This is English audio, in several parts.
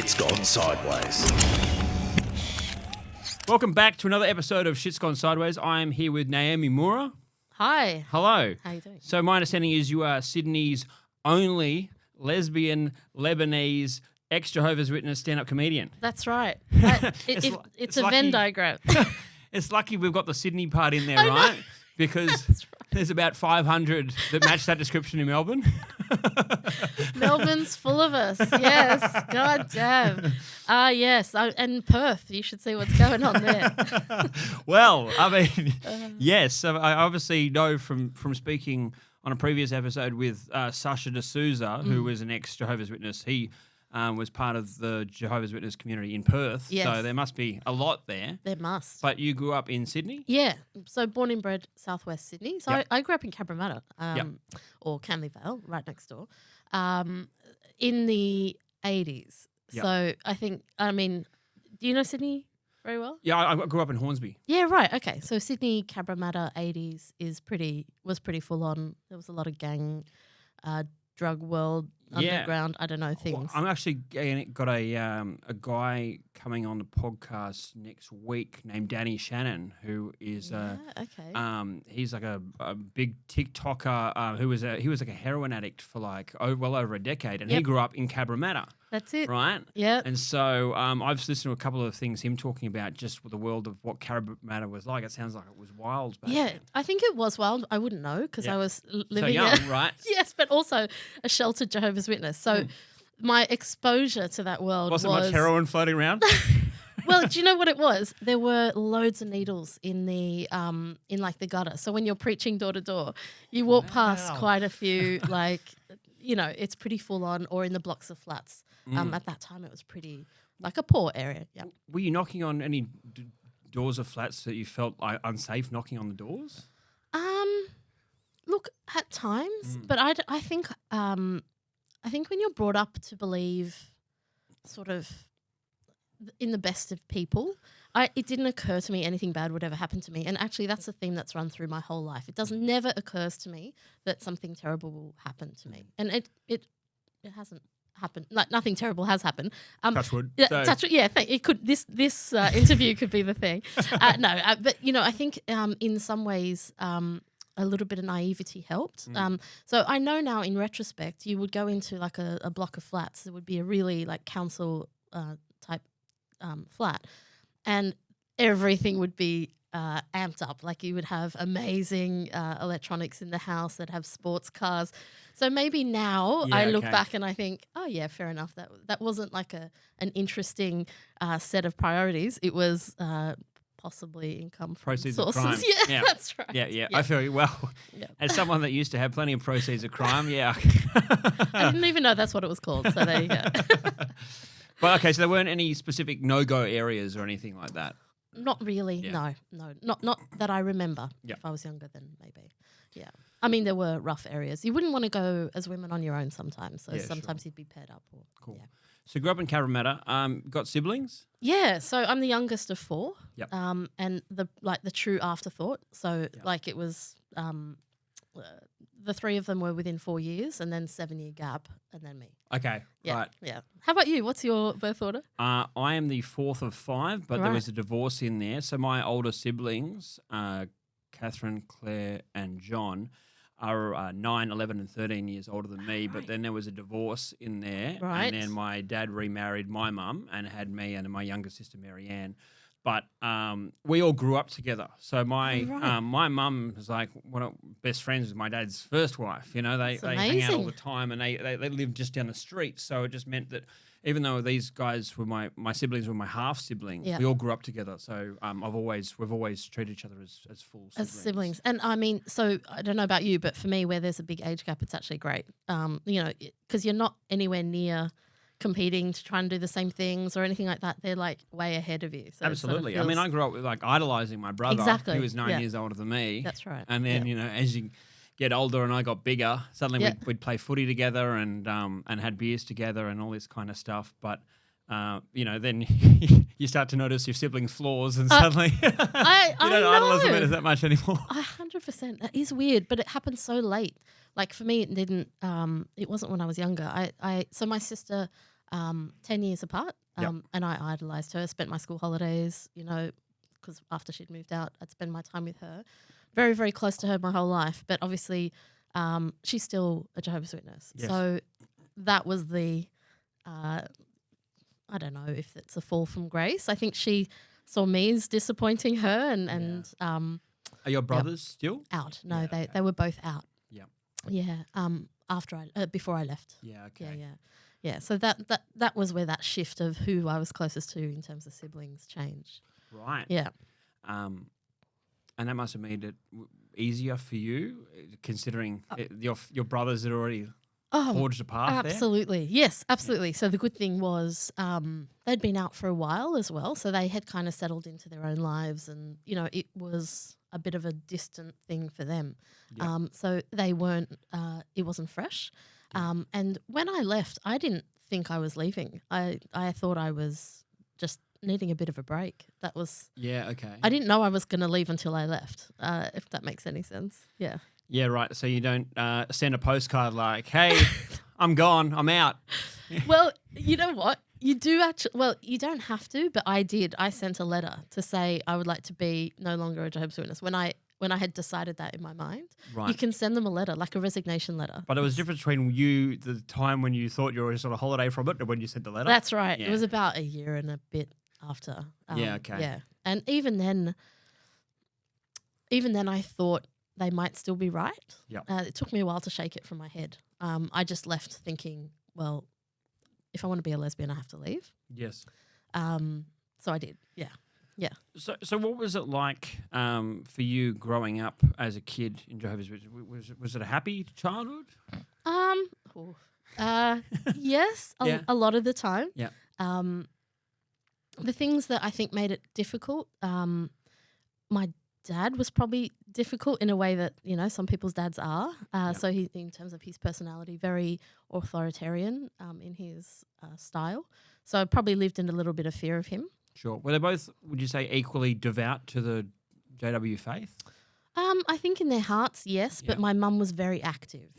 Shit's Gone Sideways. Welcome back to another episode of Shit's Gone Sideways. I am here with Naomi Mourra. Hi. Hello. How you doing? So my understanding is you are Sydney's only lesbian, Lebanese, ex-Jehovah's Witness stand-up comedian. That's right. It's a lucky. Venn diagram. It's lucky we've got the Sydney part in there, I know. right? Because there's about 500 that match that description in Melbourne. Melbourne's full of us. Yes. God damn. Yes. And Perth. You should see what's going on there. Well, I mean, yes. So I obviously know from speaking on a previous episode with Sasha D'Souza, who was an ex-Jehovah's Witness. He was part of the Jehovah's Witness community in Perth. Yes. So there must be a lot there. There must. But you grew up in Sydney? Yeah. So born and bred southwest Sydney. So Yep. I grew up in Cabramatta, Yep. or Canley Vale, right next door, in the 80s. Yep. So I mean, do you know Sydney very well? Yeah, I grew up in Hornsby. Yeah, right. Okay. So Sydney, Cabramatta 80s was pretty full on. There was a lot of gang, drug world, Yeah. underground, I don't know, things. Well, I'm actually got a guy coming on the podcast next week named Danny Shannon, who is okay. he's like a big TikToker who was like a heroin addict for like well over a decade, and he Yep. grew up in Cabramatta, That's it. right? Yeah. And so I've listened to a couple of things him talking about just the world of what Cabramatta was like. It sounds like it was wild back Yeah, then. I think it was wild. I wouldn't know because Yeah. I was So living young, there. right? Yes, but also a sheltered Jehovah's Witness. So my exposure to that world Wasn't much heroin floating around. Well, do you know what it was? There were loads of needles in the in like the gutter. So when you're preaching door to door, you walk past Wow. quite a few like, it's pretty full on, or in the blocks of flats. At that time, it was pretty like a poor area. Yeah. Were you knocking on any doors of flats that you felt unsafe knocking on the doors? Look, at times, but I think when you're brought up to believe sort of in the best of people, it didn't occur to me anything bad would ever happen to me. And actually, that's a theme that's run through my whole life. It never occurs to me that something terrible will happen to me, and it hasn't happened. Like nothing terrible has happened. Touch wood. Yeah, So- touch wood. Yeah, it could. This interview could be the thing. But I think in some ways. A little bit of naivety helped. So I know now in retrospect, you would go into like a block of flats. It would be a really like council type flat, and everything would be amped up. Like you would have amazing electronics in the house that have sports cars. So maybe now Yeah, I look okay. back and I think, oh yeah, fair enough. That wasn't like an interesting set of priorities. It was possibly income from Proceeds of sources. crime. Yeah, Yeah. that's right. Yeah. I feel you. Well, Yeah. as someone that used to have plenty of proceeds of crime, yeah. I didn't even know that's what it was called. So there you go. But okay, so there weren't any specific no-go areas or anything like that. Not really. Yeah. No, not that I remember. Yep. If I was younger, then maybe. Yeah. I mean, there were rough areas. You wouldn't want to go as women on your own sometimes. So Yeah, sometimes you'd be paired up. Or, Cool. Yeah. So you grew up in Cabramatta. Got siblings? Yeah, so I'm the youngest of four. Yep. And the true afterthought. So like it was the three of them were within 4 years, and then 7-year gap, and then me. Okay, Yeah. right. Yeah. How about you? What's your birth order? I am the fourth of five, but there Right. was a divorce in there. So my older siblings, Catherine, Claire, and John, are 9, 11, and 13 years older than me. But then there was a divorce in there. Right. And then my dad remarried my mum and had me and my younger sister, Mary Ann. But we all grew up together. So my Right. my mum was like one of best friends with my dad's first wife. They That's hang out all amazing. the time, and they lived just down the street. So it just meant that even though these guys were my siblings were my half siblings, Yeah. we all grew up together. So we've always treated each other as full siblings. As siblings. And I mean, so I don't know about you, but for me, where there's a big age gap, it's actually great. Because you're not anywhere near competing to try and do the same things or anything like that. They're like way ahead of you. So it sort of Absolutely. I mean, feels- I grew up with like idolizing my brother. Exactly, He was 9 yeah. years older than me. That's right. And then as you get older and I got bigger, suddenly Yeah. we'd play footy together and had beers together and all this kind of stuff. But then you start to notice your siblings' flaws, and suddenly you don't idolize them know. as that much anymore. 100%. That is weird, but it happened so late. Like for me, it didn't. It wasn't when I was younger. So my sister 10 years apart. Yep. And I idolized her, spent my school holidays, because after she'd moved out, I'd spend my time with her. Very, very close to her my whole life. But obviously, she's still a Jehovah's Witness. Yes. So that was the, I don't know if it's a fall from grace. I think she saw me as disappointing her and Are your brothers still? out. No, Yeah, they were both out. Yeah. Yeah. Before I left. Yeah. Okay. Yeah. So that was where that shift of who I was closest to in terms of siblings changed. Right. Yeah. And that must have made it easier for you, considering your brothers had already forged a path there. Absolutely. Yes, absolutely. So the good thing was they'd been out for a while as well. So they had kind of settled into their own lives and, it was a bit of a distant thing for them. Yeah. So they weren't, it wasn't fresh. And when I left, I didn't think I was leaving. I thought I was just needing a bit of a break. That was... Yeah, okay. I didn't know I was going to leave until I left, if that makes any sense. Yeah. Yeah, right. So you don't send a postcard like, hey, I'm gone, I'm out. Well, you know what? You do actually... Well, you don't have to, but I did. I sent a letter to say I would like to be no longer a Jehovah's Witness. When I had decided that in my mind, Right. you can send them a letter, like a resignation letter. But there was a difference between you, the time when you thought you were just on a holiday from it, and when you sent the letter. That's right. Yeah. It was about a year and a bit after. Yeah, okay. Yeah. And even then I thought they might still be right. Yep. It took me a while to shake it from my head. I just left thinking, well, if I want to be a lesbian, I have to leave. Yes. So I did. Yeah. Yeah. So what was it like for you growing up as a kid in Jehovah's Witness? Was it a happy childhood? Yes, Yeah. a lot of the time. Yeah. The things that I think made it difficult, my dad was probably difficult in a way that, some people's dads are. So he, in terms of his personality, very authoritarian in his style. So I probably lived in a little bit of fear of him. Sure. Were they both, would you say, equally devout to the JW faith? I think in their hearts, yes, but Yeah. my mum was very active.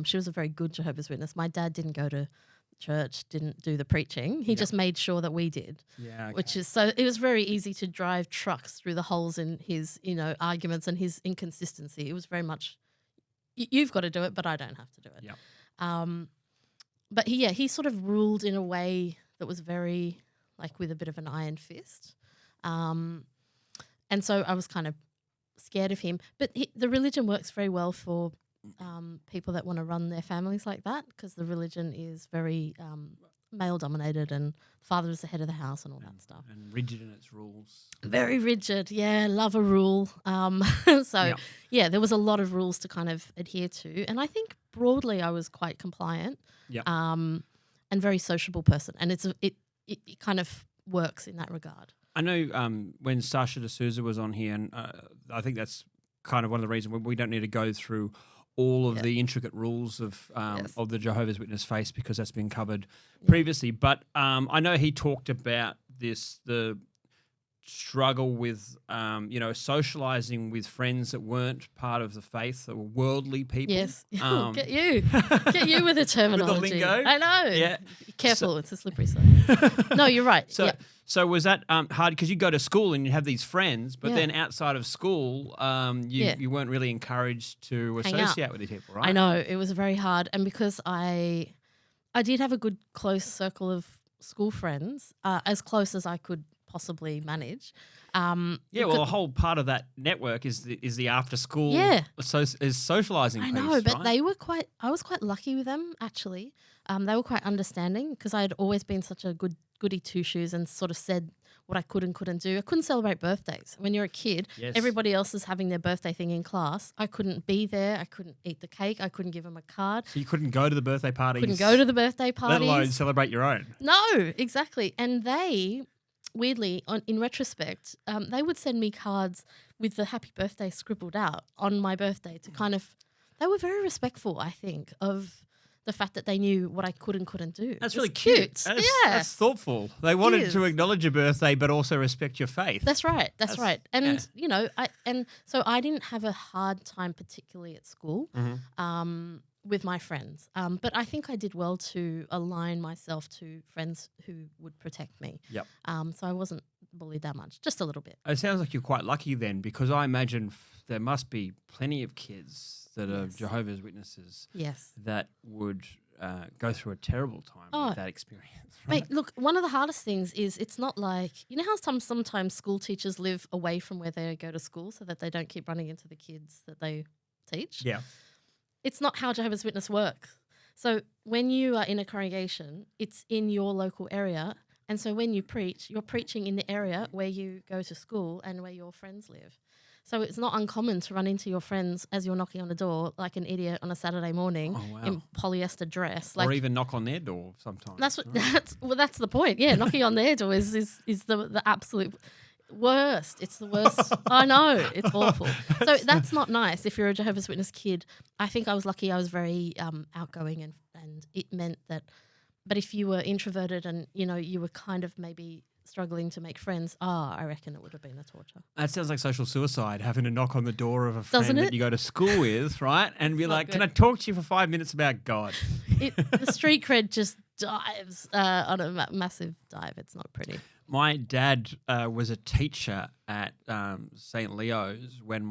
She was a very good Jehovah's Witness. My dad didn't go to church, didn't do the preaching. He just made sure that we did. Yeah. Okay. Which is, so it was very easy to drive trucks through the holes in his, arguments and his inconsistency. It was very much, you've got to do it, but I don't have to do it. Yeah. But he sort of ruled in a way that was very, like, with a bit of an iron fist. And so I was kind of scared of him. But the religion works very well for people that want to run their families like that, because the religion is very male-dominated and father is the head of the house and all that stuff. And rigid in its rules. Very rigid, yeah, love a rule. So, there was a lot of rules to kind of adhere to. And I think broadly I was quite compliant and very sociable person. And it kind of works in that regard. I know when Sasha D'Souza was on here, and I think that's kind of one of the reasons we don't need to go through all of the intricate rules of the Jehovah's Witness faith, because that's been covered previously. But I know he talked about the struggle with, socializing with friends that weren't part of the faith, that were worldly people. Yes. Get you with the terminology. With the lingo. I know. Yeah. Be careful, it's a slippery slope. No, you're right. So was that hard? Because you go to school and you have these friends, but then outside of school, you weren't really encouraged to associate with these people, right? I know. It was very hard. And because I did have a good close circle of school friends, as close as I could possibly manage. A whole part of that network is the after school is socializing piece. I know, but right? I was quite lucky with them, actually. They were quite understanding, because I had always been such a goody two-shoes and sort of said what I could and couldn't do. I couldn't celebrate birthdays. When you're a kid, everybody else is having their birthday thing in class. I couldn't be there. I couldn't eat the cake. I couldn't give them a card. So you couldn't go to the birthday parties. Couldn't go to the birthday parties. Let alone celebrate your own. No, exactly. And they, weirdly, in retrospect, they would send me cards with the happy birthday scribbled out on my birthday to kind of, they were very respectful, I think, of the fact that they knew what I could and couldn't do. That's really cute. That's thoughtful. They wanted to acknowledge your birthday, but also respect your faith. That's right. That's right. And so I didn't have a hard time, particularly at school. Mm-hmm. with my friends. But I think I did well to align myself to friends who would protect me. Yep. So I wasn't bullied that much, just a little bit. It sounds like you're quite lucky then, because I imagine there must be plenty of kids that are Jehovah's Witnesses Yes. that would go through a terrible time with that experience. Right? Mate, look, one of the hardest things is it's not like, you know how sometimes school teachers live away from where they go to school so that they don't keep running into the kids that they teach? Yeah. It's not how Jehovah's Witness works. So when you are in a congregation, it's in your local area. And so when you preach, you're preaching in the area where you go to school and where your friends live. So it's not uncommon to run into your friends as you're knocking on the door like an idiot on a Saturday morning in polyester dress. Or even knock on their door sometimes. That's the point. Yeah, knocking on their door is the absolute worst. It's the worst. I know, it's awful. So that's not nice if you're a Jehovah's Witness kid. I think I was lucky. I was very outgoing and it meant that. But if you were introverted and, you know, you were kind of maybe struggling to make friends, I reckon it would have been a torture. That sounds like social suicide, having to knock on the door of a friend that you go to school with, right? And be like, can I talk to you for 5 minutes about God? The street cred just dives on a massive dive. It's not pretty. My dad was a teacher at St. Leo's when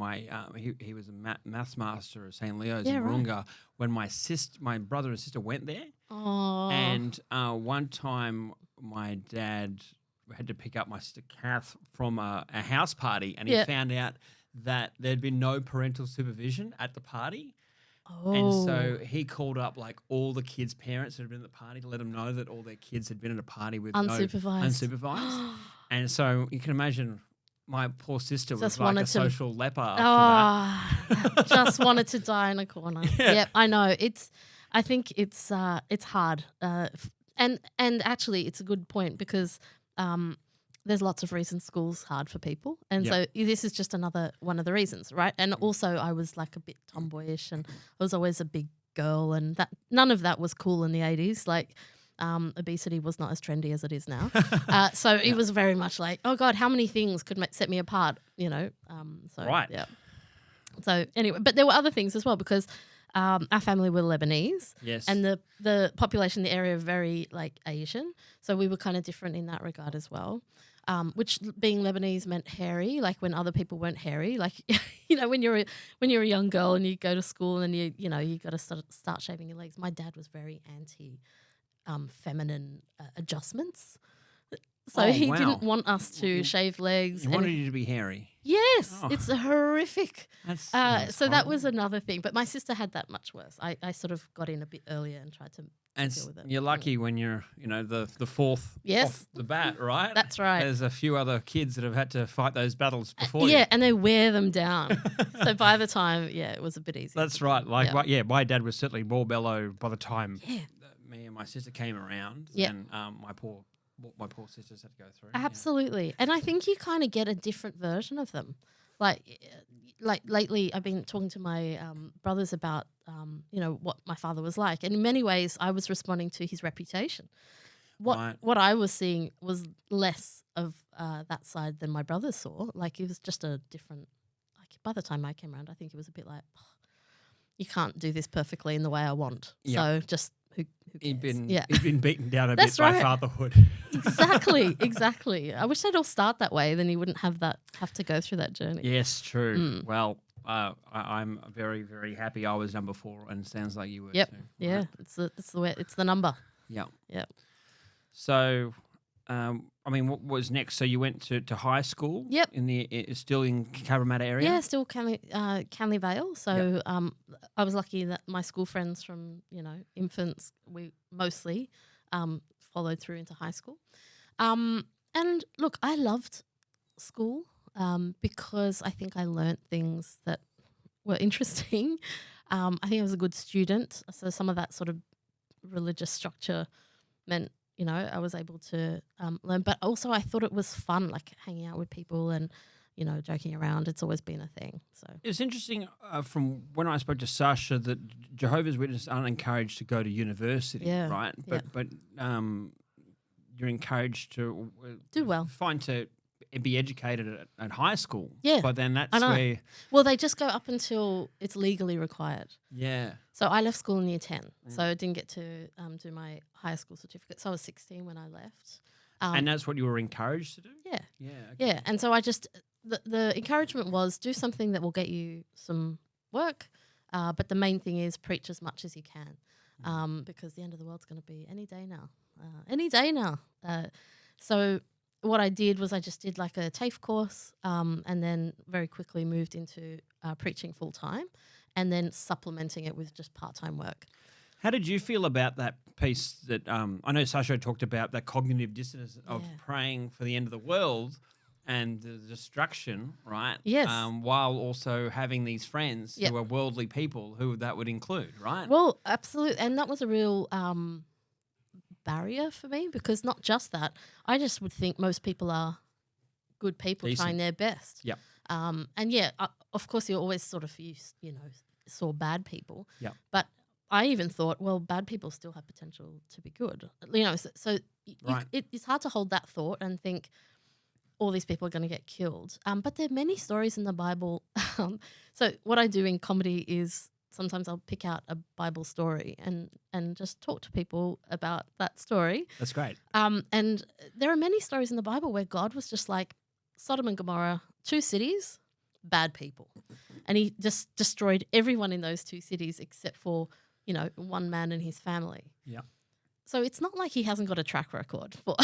he was a maths master at St. Leo's in Mourra when my brother and sister went there. Oh. And one time my dad had to pick up my sister Kath from a house party, and he found out that there'd been no parental supervision at the party. Oh. And so he called up like all the kids' parents that had been at the party to let them know that all their kids had been at a party with unsupervised. And so you can imagine my poor sister was like a social leper after that. Just wanted to die in a corner. Yep, I know. I think it's hard. And actually it's a good point because there's lots of reasons school's hard for people. And so this is just another one of the reasons, right? And also I was like a bit tomboyish and I was always a big girl, and that none of that was cool in the 80s. Like obesity was not as trendy as it is now. So it was very much like, oh God, how many things could set me apart, you know? Yeah. So anyway, but there were other things as well because our family were Lebanese, and the population in the area are very like Asian, so we were kind of different in that regard as well. Which being Lebanese meant hairy, like when other people weren't hairy, like you know when you're a young girl and you go to school and you got to start shaving your legs. My dad was very anti feminine adjustments. So he didn't want us to shave legs. He wanted you to be hairy. Yes, it's horrific. That's so that was another thing. But my sister had that much worse. I sort of got in a bit earlier and tried to deal with it. You're lucky when you're, the fourth off the bat, right? That's right. There's a few other kids that have had to fight those battles before you. Yeah, and they wear them down. So by the time, it was a bit easier. That's right. Like, my dad was certainly more mellow by the time me and my sister came around. Yeah. And my poor sisters had to go through. Absolutely. And I think you kind of get a different version of them. Like lately I've been talking to my brothers about, what my father was like. And in many ways I was responding to his reputation. What I was seeing was less of that side than my brothers saw. Like it was just a different, like by the time I came around, I think it was a bit like, you can't do this perfectly in the way I want. Yep. So just who cares? He'd been beaten down a bit by fatherhood. Exactly. I wish they'd all start that way. Then you wouldn't have to go through that journey. Yes, true. Well, I'm very, very happy I was number 4, and it sounds like you were too. Yeah, right? it's the way, it's the number. Yep. So, what was next? So you went to high school. Yep. Still in Cabramatta area. Yeah, still Canley Vale. So I was lucky that my school friends from infants, we mostly followed through into high school. And look, I loved school because I think I learnt things that were interesting. I think I was a good student, so some of that sort of religious structure meant I was able to learn. But also I thought it was fun, like hanging out with people and joking around. It's always been a thing. So it's interesting from when I spoke to Sasha that Jehovah's Witnesses aren't encouraged to go to university, right? But you're encouraged to do well, to be educated at high school. Yeah, but then that's I know. where Well, they just go up until it's legally required. yeah. So I left school in year 10, so I didn't get to do my high school certificate. So I was 16 when I left. And that's what you were encouraged to do? Yeah. Yeah. Yeah, and so I just the encouragement was do something that will get you some work, but the main thing is preach as much as you can, because the end of the world's going to be any day now. So what I did was I just did like a TAFE course, and then very quickly moved into preaching full time, and then supplementing it with just part-time work. How did you feel about that piece that I know Sasha talked about, that cognitive dissonance of praying for the end of the world and the destruction, right? Yes. While also having these friends who are worldly people who that would include, right? Well, absolutely. And that was a real barrier for me, because not just that, I just would think most people are good people trying their best. Yep. And of course, you always sort of, saw bad people. Yep. But I even thought, well, bad people still have potential to be good. It's hard to hold that thought and think all these people are going to get killed. But there are many stories in the Bible. So what I do in comedy is sometimes I'll pick out a Bible story and just talk to people about that story. That's great. And there are many stories in the Bible where God was just like, Sodom and Gomorrah, 2 cities, bad people. And he just destroyed everyone in those 2 cities except for one man and his family. Yeah. So it's not like he hasn't got a track record for,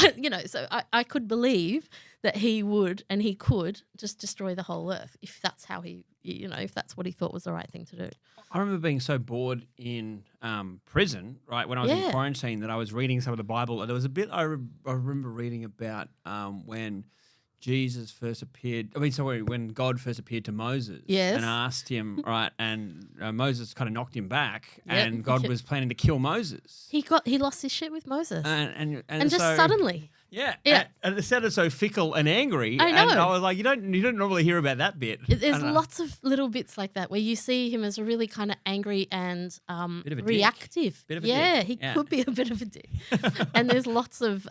so I could believe that he would and he could just destroy the whole earth if that's how he, if that's what he thought was the right thing to do. I remember being so bored in prison, right, when I was in quarantine, that I was reading some of the Bible. And there was a bit I remember reading about when Jesus first appeared, when God first appeared to Moses and asked him, right, and Moses kind of knocked him back, and God was planning to kill Moses. He lost his shit with Moses. And just suddenly. Yeah. And it sounded so fickle and angry. I know. And I was like, you don't normally hear about that bit. There's lots of little bits like that where you see him as a really kind of angry and reactive. Bit of a dick. He could be a bit of a dick. And there's lots of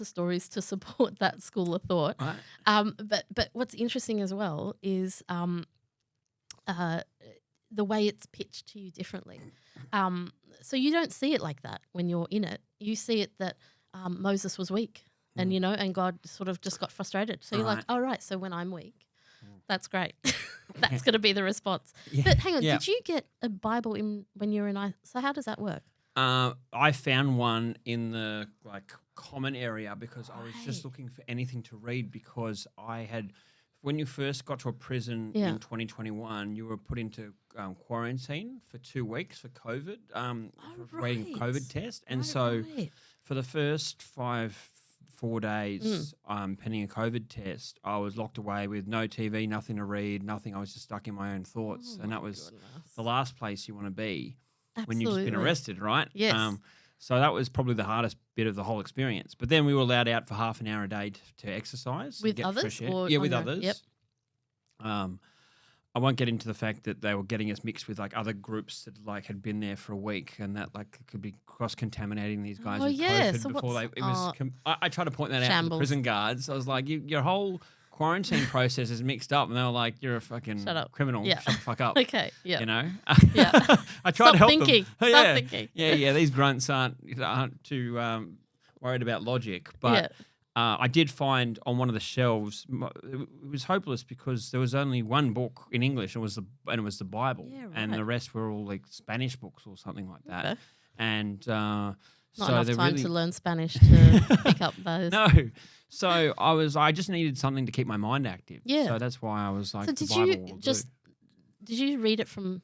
stories to support that school of thought. Right. But what's interesting as well is the way it's pitched to you differently. So you don't see it like that when you're in it. You see it that Moses was weak and, and God sort of just got frustrated. So you're like, oh, right, so when I'm weak, that's great. That's going to be the response. Yeah. But hang on, did you get a Bible when you were in So how does that work? I found one in the common area because I was just looking for anything to read, because I had, when you first got to a prison in 2021, you were put into quarantine for 2 weeks for COVID, waiting COVID test. And for the first 4 days, pending a COVID test, I was locked away with no TV, nothing to read, nothing. I was just stuck in my own thoughts. And that was the last place you want to be when you've just been arrested, right? Yes. So that was probably the hardest bit of the whole experience. But then we were allowed out for half an hour a day to exercise. With others? With others. Yep. I won't get into the fact that they were getting us mixed with other groups that had been there for a week, and that could be cross-contaminating these guys with COVID so before I tried to point that out to the prison guards. I was like, your whole quarantine process is mixed up, and they were like, you're a fucking criminal. Yeah. Shut the fuck up. Okay. Yeah. Yeah. I tried to help them. Stop thinking. Yeah. These grunts aren't too worried about logic, but. I did find on one of the shelves, it was hopeless because there was only one book in English, and it was the Bible, and the rest were all Spanish books or something like that. Okay. And not enough time to learn Spanish to pick up those. No, so I just needed something to keep my mind active. Yeah, so that's why I was like, so did you read it from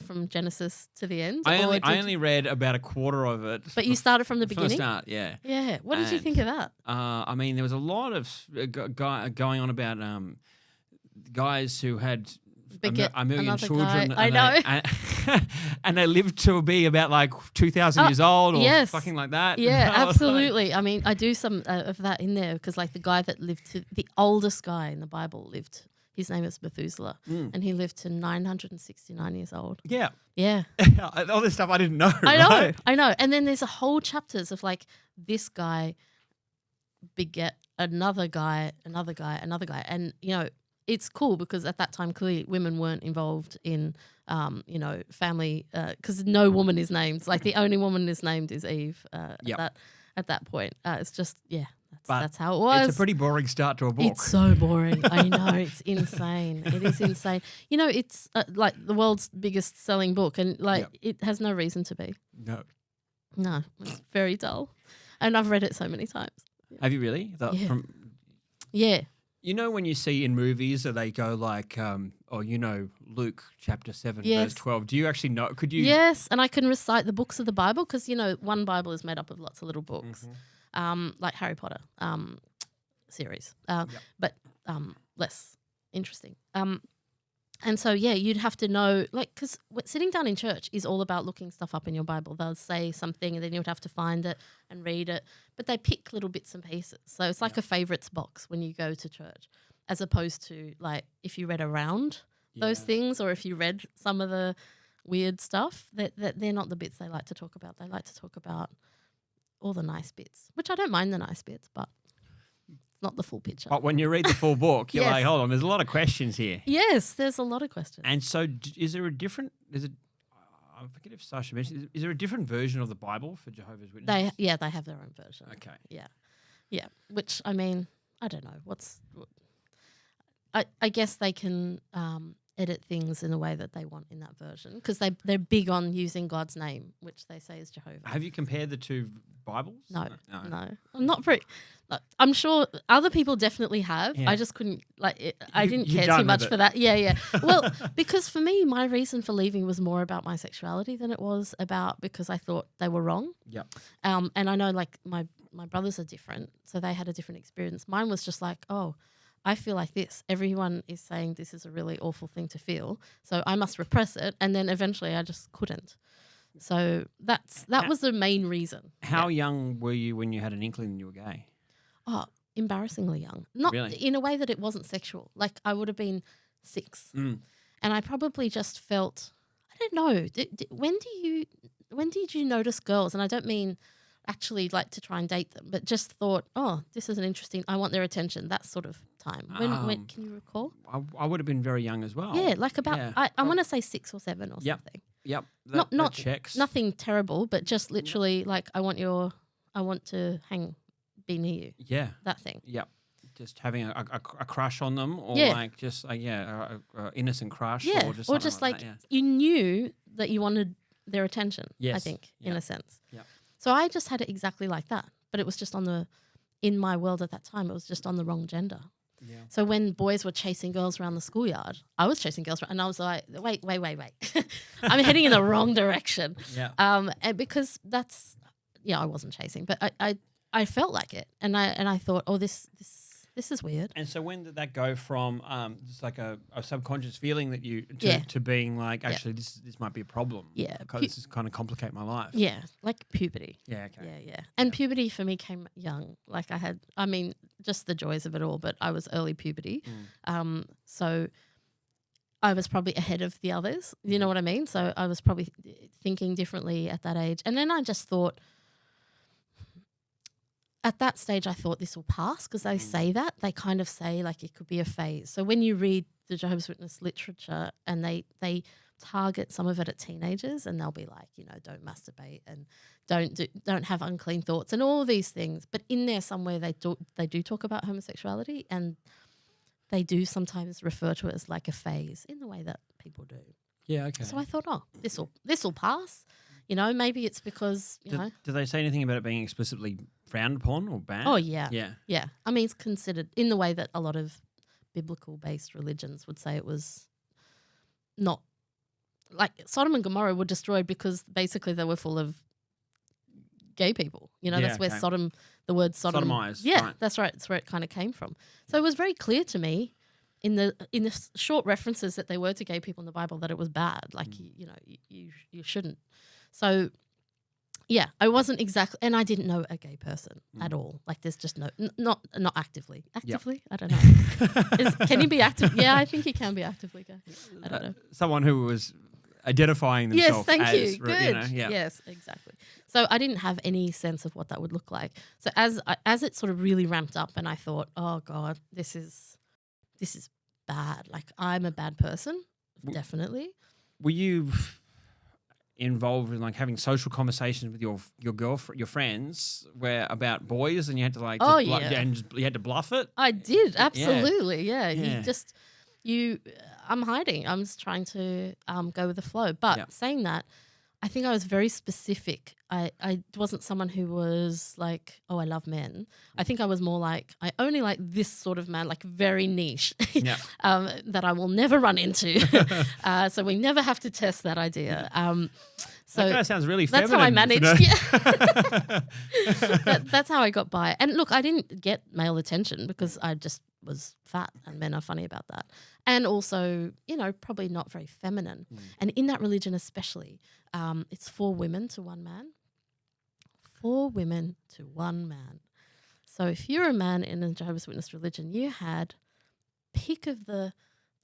from Genesis to the end? I only read about a quarter of it. But you started from the beginning? From the start, yeah. Yeah. What did you think of that? There was a lot of going on about guys who had a million children. Guy. I know. And they lived to be about 2,000 years old or something like that. Yeah, absolutely. I do some of that in there because the guy that the oldest guy in the Bible lived. His name is Methuselah, and he lived to 969 years old. Yeah. Yeah. All this stuff I didn't know. I know. And then there's a whole chapters of this guy beget another guy, and it's cool because at that time clearly women weren't involved in family because no woman is named. Like the only woman is named is Eve. At that point, it's just that's how it was. It's a pretty boring start to a book. It's so boring. I know, it's insane. It is insane. It's like the world's biggest selling book, and it has no reason to be. No, it's very dull, and I've read it so many times. Have you really? Yeah. When you see in movies that they go like, Luke chapter 7, verse 12. Do you actually know? Could you? Yes, and I can recite the books of the Bible because, one Bible is made up of lots of little books, like Harry Potter series, but less interesting. And so, you'd have to know, because sitting down in church is all about looking stuff up in your Bible. They'll say something and then you would have to find it and read it. But they pick little bits and pieces. So it's like a favourites box when you go to church, as opposed to, if you read around those things or if you read some of the weird stuff, that they're not the bits they like to talk about. They like to talk about all the nice bits, which I don't mind the nice bits, but not the full picture. But when you read the full book, you're like, hold on, there's a lot of questions here. Yes, there's a lot of questions. And so is there a different, I forget if Sasha mentioned, is there a different version of the Bible for Jehovah's Witnesses? They have their own version. Okay. Yeah. Which, I mean, I don't know. I guess they can edit things in the way that they want in that version because they're big on using God's name, which they say is Jehovah. Have you compared the two Bibles? No. I'm not very. I'm sure other people definitely have. Yeah. I just couldn't I didn't care too much for that. Yeah. Well, because for me, my reason for leaving was more about my sexuality than it was about because I thought they were wrong. Yeah. And I know my brothers are different, so they had a different experience. Mine was just like, oh, I feel like this. Everyone is saying this is a really awful thing to feel, so I must repress it. And then eventually I just couldn't. So that was the main reason. How young were you when you had an inkling you were gay? Oh, embarrassingly young. Not really? In a way that it wasn't sexual. Like I would have been 6. And I probably just felt, I don't know, when did you notice girls? And I don't mean actually like to try and date them, but just thought, oh, this is an interesting, I want their attention, that sort of time. When can you recall? I would have been very young as well. Yeah, like about, I want to say 6 or 7 or something. Yep. Not checks. Nothing terrible, but just literally like I want to be near you. Yeah. That thing. Yep. Just having a crush on them or like just a innocent crush or just like that, you knew that you wanted their attention, I think, in a sense. Yeah. So I just had it exactly like that, but it was just in my world at that time, it was just on the wrong gender. Yeah. So when boys were chasing girls around the schoolyard, I was chasing girls and I was like, wait. I'm heading in the wrong direction. Yeah. And because I wasn't chasing, but I felt like it. And I thought, oh, this is weird. And so when did that go from just like a subconscious feeling that to being like, actually this might be a problem? Yeah. Because this is kind of complicate my life. Yeah. Like puberty. Yeah. Okay. Yeah. And puberty for me came young. Like just the joys of it all, but I was early puberty. So I was probably ahead of the others. You know what I mean? So I was probably thinking differently at that age. And then I just thought, at that stage, I thought this will pass because they say that. They kind of say like it could be a phase. So when you read the Jehovah's Witness literature and they target some of it at teenagers and they'll be like, don't masturbate and don't have unclean thoughts and all these things. But in there somewhere they do talk about homosexuality and they do sometimes refer to it as like a phase in the way that people do. Yeah, okay. So I thought, oh, this will pass. Maybe it's because, Do they say anything about it being explicitly frowned upon or banned? Oh, yeah. Yeah. I mean, it's considered in the way that a lot of biblical-based religions would say it was not. Like Sodom and Gomorrah were destroyed because basically they were full of gay people. That's where the word Sodom. Sodomized. Yeah, right. That's right. That's where it kind of came from. So it was very clear to me in the short references that there were to gay people in the Bible that it was bad. Like, you shouldn't. So, yeah, I wasn't exactly, and I didn't know a gay person at all. Like, there's just not actively. Actively? Yep. I don't know. Can he be active? Yeah, I think he can be actively gay. I don't know. Someone who was identifying themselves as. Yes, thank you. Good. Yes, exactly. So I didn't have any sense of what that would look like. So as it sort of really ramped up, and I thought, oh God, this is bad. Like, I'm a bad person, definitely. Were you involved in like having social conversations with your girlfriend, your friends, where about boys, and you had to like you had to bluff it? I did, absolutely, yeah. I'm hiding. I'm just trying to go with the flow. But saying that, I think I was very specific. I wasn't someone who was like, oh, I love men. I think I was more like, I only like this sort of man, like very niche, that I will never run into. So we never have to test that idea. So that kind of sounds really that's feminine. how I managed. That's how I got by. And look, I didn't get male attention because I just was fat, and men are funny about that. And also, probably not very feminine. And in that religion especially, it's 4 women to 1 man. 4 women to 1 man. So if you're a man in a Jehovah's Witness religion, you had pick of the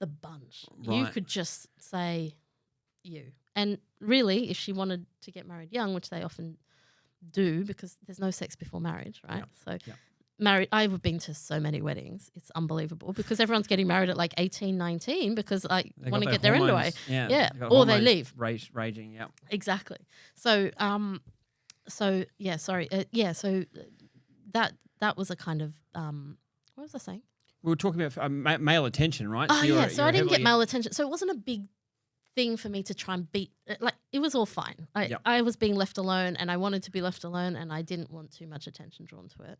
bunch. Right. You could just say you. And really, if she wanted to get married young, which they often do because there's no sex before marriage, right? So married, I've been to so many weddings. It's unbelievable because everyone's getting married at like 18, 19 because I want to get their end away. Yeah. Or they leave. Raging, yeah. Exactly. So, so that was a kind of, what was I saying? We were talking about male attention, right? Oh, so I didn't get male attention. So it wasn't a big thing for me to try and beat. Like, it was all fine. I was being left alone, and I wanted to be left alone, and I didn't want too much attention drawn to it.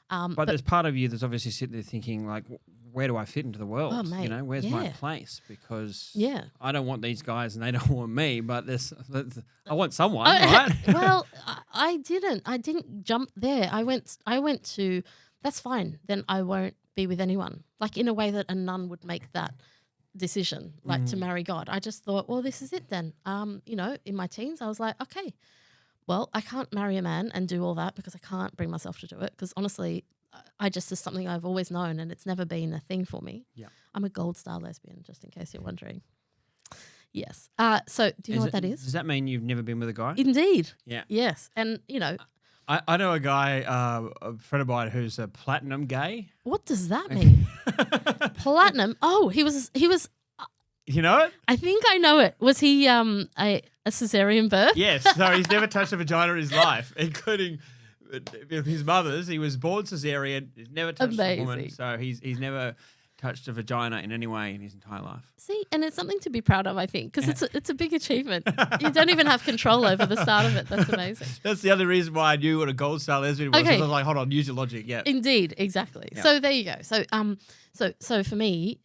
But there's part of you that's obviously sitting there thinking, like, where do I fit into the world? Oh, mate, where's my place? Because I don't want these guys and they don't want me, but I want someone, right? Well, I didn't jump there. I went to, that's fine, then I won't be with anyone. Like, in a way that a nun would make that decision, like to marry God. I just thought, well, this is it then. In my teens, I was like, okay, well, I can't marry a man and do all that because I can't bring myself to do it because honestly, I just is something I've always known and it's never been a thing for me. Yeah, I'm a gold star lesbian, just in case you're wondering. Yes. So do you know what that is? Does that mean you've never been with a guy? Indeed. Yeah. Yes. And, I know a guy, a friend of mine who's a platinum gay. What does that mean? Platinum? Oh, he was. You know it? I think I know it. Was he a cesarean birth? Yes. So he's never touched a vagina in his life, including his mother's. He was born cesarean. He's never touched a woman. So he's never touched a vagina in any way in his entire life. See, and it's something to be proud of, I think, because it's a big achievement. You don't even have control over the start of it. That's amazing. That's the other reason why I knew what a gold star lesbian was. Okay. I was like, hold on, use your logic. Yeah. Indeed, exactly. Yeah. So there you go. So for me,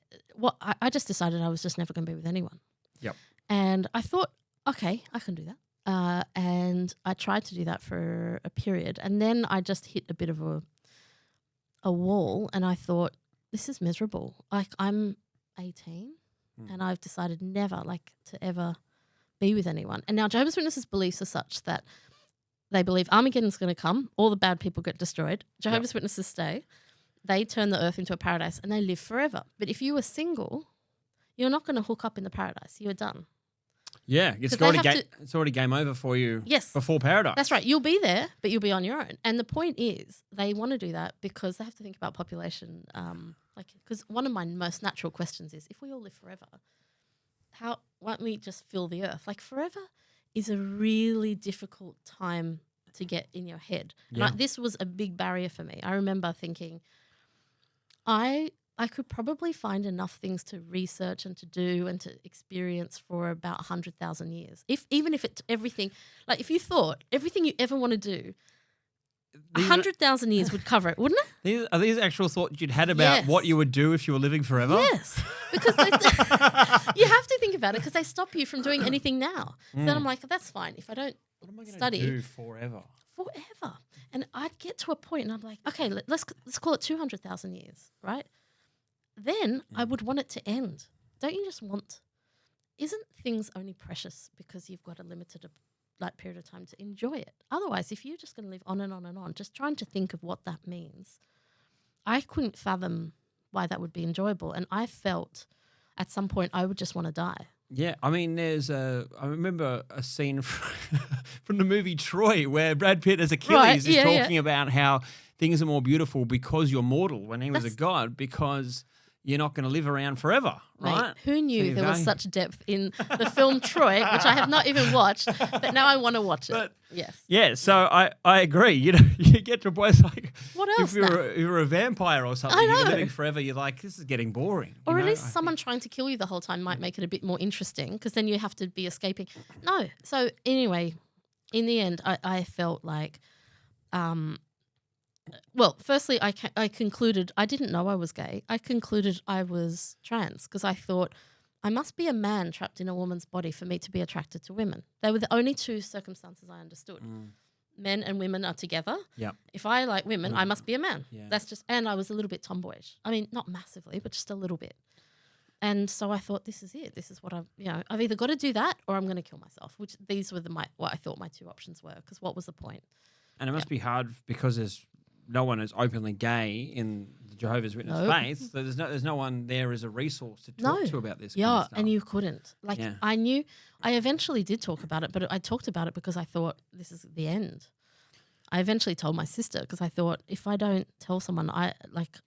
I just decided I was just never going to be with anyone. Yep. And I thought, okay, I can do that. And I tried to do that for a period, and then I just hit a bit of a wall, and I thought, this is miserable. Like, I'm 18 and I've decided never to ever be with anyone. And now Jehovah's Witnesses' beliefs are such that they believe Armageddon's going to come, all the bad people get destroyed, Jehovah's Witnesses stay, they turn the earth into a paradise and they live forever. But if you were single, you're not going to hook up in the paradise. You're done. Yeah, it's already game over for you before paradise. That's right. You'll be there, but you'll be on your own. And the point is, they want to do that because they have to think about population. Because one of my most natural questions is, if we all live forever, why don't we just fill the earth? Like, forever is a really difficult time to get in your head. Yeah. And this was a big barrier for me. I remember thinking, I could probably find enough things to research and to do and to experience for about 100,000 years. If you thought everything you ever want to do, 100,000 years would cover it, wouldn't it? Are these actual thoughts you'd had about what you would do if you were living forever? Yes, because you have to think about it because they stop you from doing anything now. So then I'm like, that's fine. If I don't study, do forever? Forever. And I'd get to a point and I'm like, okay, let's call it 200,000 years, right? Then I would want it to end. Don't you just want? Isn't things only precious because you've got a limited period of time to enjoy it? Otherwise, if you're just going to live on and on and on, just trying to think of what that means, I couldn't fathom why that would be enjoyable. And I felt at some point I would just want to die. Yeah, I mean, I remember a scene from the movie Troy where Brad Pitt as Achilles is talking about how things are more beautiful because you're mortal when he was a god, because you're not going to live around forever, right? Mate, who knew there was such depth in the film Troy, which I have not even watched, but now I want to watch it. But, yes. Yeah, so I agree. You know, you get to a point like, what else? If you're a vampire or something, you're living forever, you're like, this is getting boring. Or at least someone trying to kill you the whole time might make it a bit more interesting, because then you have to be escaping. No. So anyway, in the end, I felt like... well, firstly, I concluded I didn't know I was gay. I concluded I was trans because I thought I must be a man trapped in a woman's body for me to be attracted to women. They were the only two circumstances I understood. Men and women are together. Yeah. If I like women, I must be a man. Yeah. That's just, and I was a little bit tomboyish. I mean, not massively, but just a little bit. And so I thought, this is it. This is what I've either got to do that or I'm going to kill myself. Which these were what I thought my two options were. Because what was the point? And it must be hard because there's no one is openly gay in the Jehovah's Witness faith, so there's no one there as a resource to talk to about this. Yeah, kind of stuff. And you couldn't. I eventually did talk about it, but I talked about it because I thought this is the end. I eventually told my sister because I thought if I don't tell someone,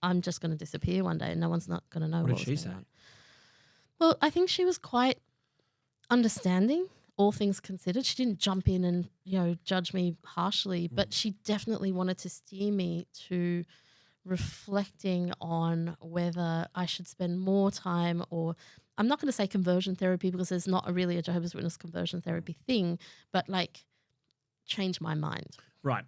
I'm just going to disappear one day and no one's not going to know. What did she say? Well, I think she was quite understanding. All things considered, she didn't jump in and judge me harshly, but she definitely wanted to steer me to reflecting on whether I should spend more time, or I'm not going to say conversion therapy because there's not really a Jehovah's Witness conversion therapy thing, but change my mind. Right.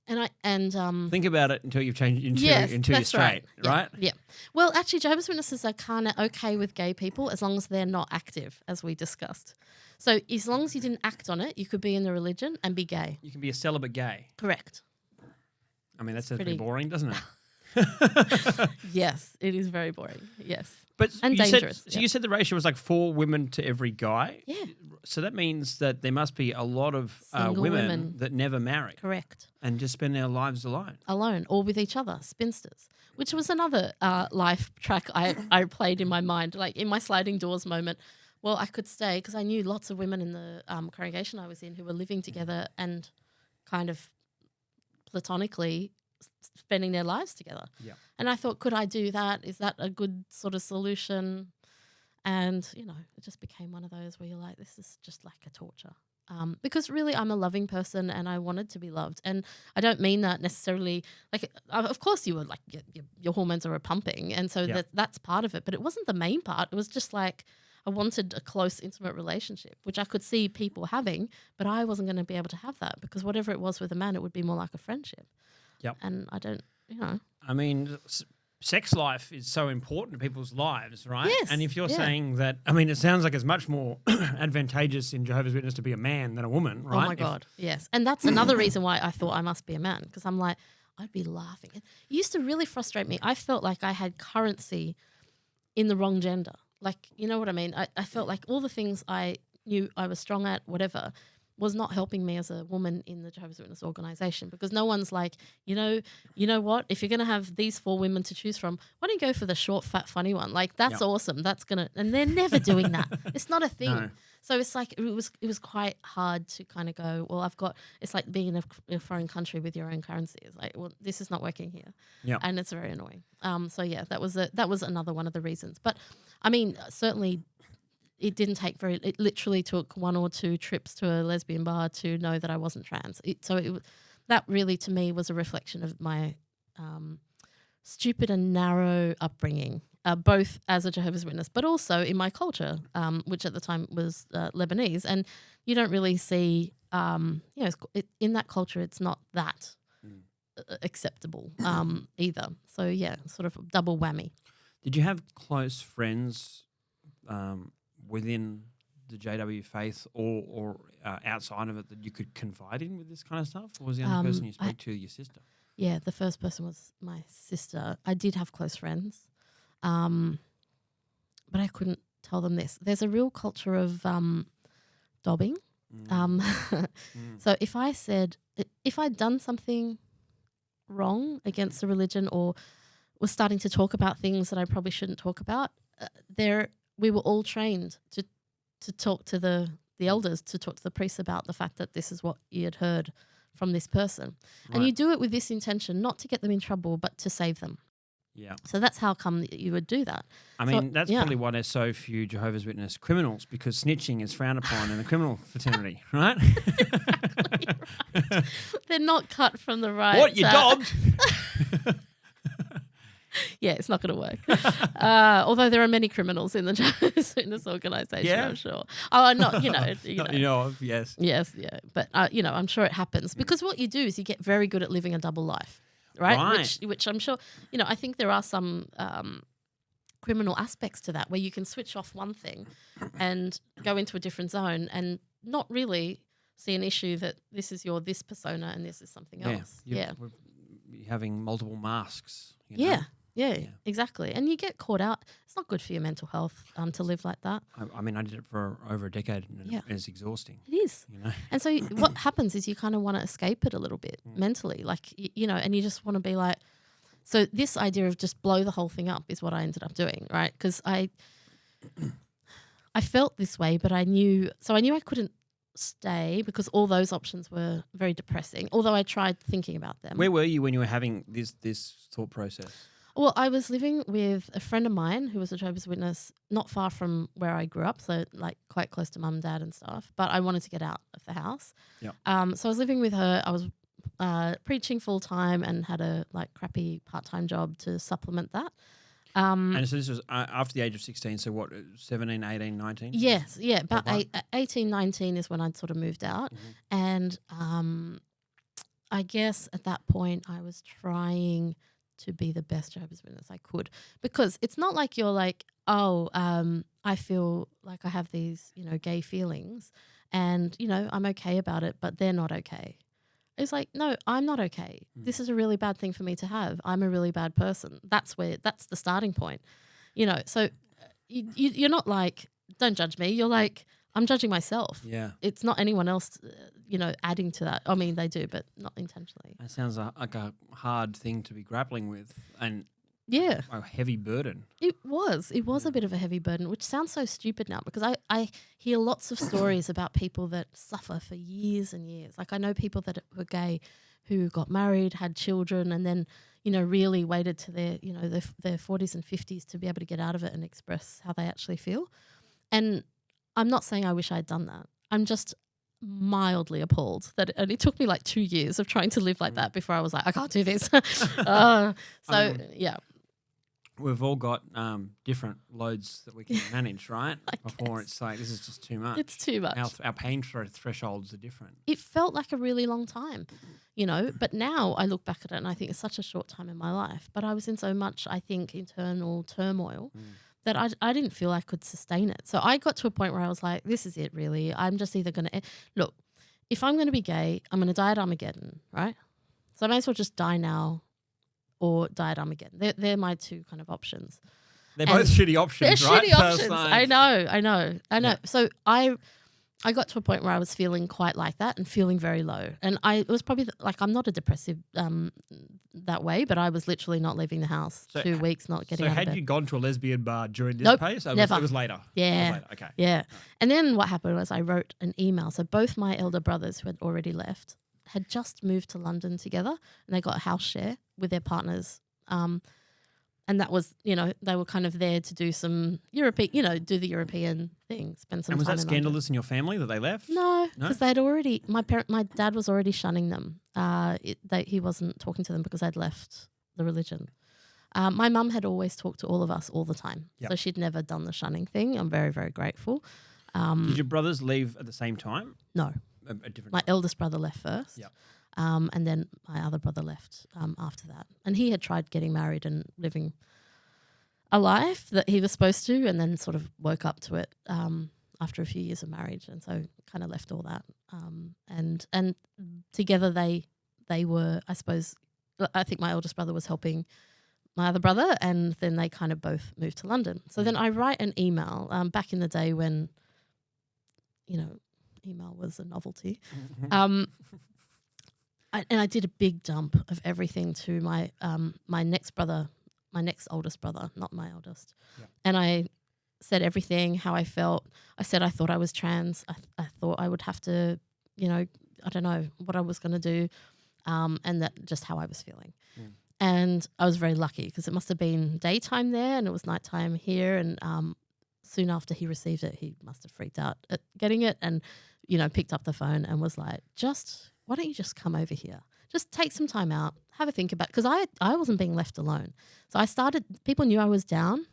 And think about it until you've changed until you're straight, right? Yeah. Well, actually, Jehovah's Witnesses are kind of okay with gay people as long as they're not active, as we discussed. So as long as you didn't act on it, you could be in the religion and be gay. You can be a celibate gay. Correct. I mean, that sounds pretty boring, doesn't it? Yes, it is very boring. Yes. And dangerous. You said the ratio was like 4 women to every guy? Yeah. So that means that there must be a lot of women that never marry. Correct. And just spend their lives alone. Alone or with each other, spinsters, which was another life track I played in my mind, like in my sliding doors moment. Well, I could stay because I knew lots of women in the congregation I was in who were living together and kind of platonically spending their lives together. Yeah. And I thought, could I do that? Is that a good sort of solution? And, it just became one of those where you're like, this is just like a torture. Because really I'm a loving person and I wanted to be loved. And I don't mean that necessarily, of course you were like, your hormones are pumping. And so that's part of it. But it wasn't the main part. It was just like, I wanted a close, intimate relationship, which I could see people having, but I wasn't going to be able to have that because whatever it was with a man, it would be more like a friendship. Yep. And I don't, I mean, sex life is so important to people's lives, right? Yes. And if you're saying that, I mean, it sounds like it's much more advantageous in Jehovah's Witness to be a man than a woman, right? Oh, my God, yes. And that's another reason why I thought I must be a man because I'm like, I'd be laughing. It used to really frustrate me. I felt like I had currency in the wrong gender. Like, you know what I mean? I felt like all the things I knew I was strong at, whatever, was not helping me as a woman in the Jehovah's Witness organization because no one's like, you know what? If you're going to have these 4 women to choose from, why don't you go for the short, fat, funny one? Like, that's awesome. That's going to – and they're never doing that. It's not a thing. No. So it's like it was quite hard to kind of go, well, it's like being in a foreign country with your own currency. It's like, well, this is not working here. Yeah. And it's very annoying. So, yeah, that was another one of the reasons. But, I mean, certainly – it didn't take it literally took 1 or 2 trips to a lesbian bar to know that I wasn't trans. That really to me was a reflection of my stupid and narrow upbringing, both as a Jehovah's Witness, but also in my culture, which at the time was Lebanese. And you don't really see, in that culture, it's not that acceptable either. So, yeah, sort of double whammy. Did you have close friends within the JW faith or outside of it that you could confide in with this kind of stuff? Or was the only person you spoke to your sister? Yeah, the first person was my sister. I did have close friends, but I couldn't tell them this. There's a real culture of dobbing. So if I'd done something wrong against the religion or was starting to talk about things that I probably shouldn't talk about, we were all trained to talk to the elders, to talk to the priests about the fact that this is what you had heard from this person. And you do it with this intention, not to get them in trouble, but to save them. Yeah. So that's how come you would do that. I mean, that's probably why there's so few Jehovah's Witness criminals, because snitching is frowned upon in the criminal fraternity, right? Exactly right. They're not cut from the right. What, you dobbed? Yeah, it's not going to work. Although there are many criminals in the Jehovah's Witness organisation, I'm sure. Oh, not, you know. Not you know of, yes. Yes, yeah. But, I'm sure it happens. Because what you do is you get very good at living a double life, right? Which I'm sure, I think there are some criminal aspects to that where you can switch off one thing and go into a different zone and not really see an issue that this is your this persona and this is something else. You're having multiple masks. You know? Yeah, exactly. And you get caught out. It's not good for your mental health to live like that. I mean, I did it for over a decade and it's exhausting. It is. And so what happens is you kind of want to escape it a little bit mentally, like, and you just want to be like, so this idea of just blow the whole thing up is what I ended up doing, right? Because I felt this way, but I knew I couldn't stay because all those options were very depressing, although I tried thinking about them. Where were you when you were having this thought process? Well, I was living with a friend of mine who was a Jehovah's Witness not far from where I grew up, so like quite close to mum and dad and stuff, but I wanted to get out of the house. So I was living with her. I was preaching full time and had a like crappy part-time job to supplement that. And so this was after the age of 16, so what, 17, 18, 19? Yes, yeah, about 18, 19 is when I'd sort of moved out. And I guess at that point I was trying to be the best Jehovah's Witness I could, because it's not like you're like, I feel like I have these, gay feelings and, I'm okay about it, but they're not okay. It's like, no, I'm not okay. This is a really bad thing for me to have. I'm a really bad person. That's the starting point, So you're not like, don't judge me. You're like, I'm judging myself. Yeah. It's not anyone else, adding to that. I mean, they do, but not intentionally. That sounds like a hard thing to be grappling with and a heavy burden. It was a bit of a heavy burden, which sounds so stupid now because I hear lots of stories about people that suffer for years and years. Like I know people that were gay who got married, had children, and then, really waited to their 40s and 50s to be able to get out of it and express how they actually feel. And I'm not saying I wish I'd done that. I'm just mildly appalled that it only took me like 2 years of trying to live like that before I was like, I can't do this. We've all got different loads that we can manage, right? Before it's like, this is just too much. It's too much. Our pain thresholds are different. It felt like a really long time, but now I look back at it and I think it's such a short time in my life. But I was in so much, I think, internal turmoil that I didn't feel I could sustain it. So I got to a point where I was like, this is it really. I'm just either going to – look, if I'm going to be gay, I'm going to die at Armageddon, right? So I may as well just die now or die at Armageddon. They're my two kind of options. They're both shitty options, they're right? They're shitty options. I know. Yeah. So I got to a point where I was feeling quite like that and feeling very low. And it was probably I'm not a depressive that way, but I was literally not leaving the house 2 weeks, not getting out of bed. So had you gone to a lesbian bar during this phase? Never. It was later? Yeah. Later. Okay. Yeah. And then what happened was I wrote an email. So both my elder brothers who had already left had just moved to London together and they got a house share with their partners. And that was, they were kind of there to do some European, do the European thing, spend some time. And was that in scandalous in your family that they left? No, because they'd already, my dad was already shunning them. He wasn't talking to them because they'd left the religion. My mum had always talked to all of us all the time. Yep. So she'd never done the shunning thing. I'm very, very grateful. Did your brothers leave at the same time? No. My eldest brother left first. Yep. And then my other brother left after that. And he had tried getting married and living a life that he was supposed to and then sort of woke up to it after a few years of marriage, and so kind of left all that. And together they were, I suppose, I think my oldest brother was helping my other brother, and then they kind of both moved to London. So then I write an email back in the day when, email was a novelty. And I did a big dump of everything to my next oldest brother, not my eldest. Yep. And I said everything, how I felt. I said I thought I was trans. I thought I would have to, I don't know what I was going to do, and that just how I was feeling. Mm. And I was very lucky because it must have been daytime there and it was nighttime here. And soon after he received it, he must have freaked out at getting it and, picked up the phone and was like, why don't you just come over here? Just take some time out, have a think about it. Because I wasn't being left alone. So people knew I was down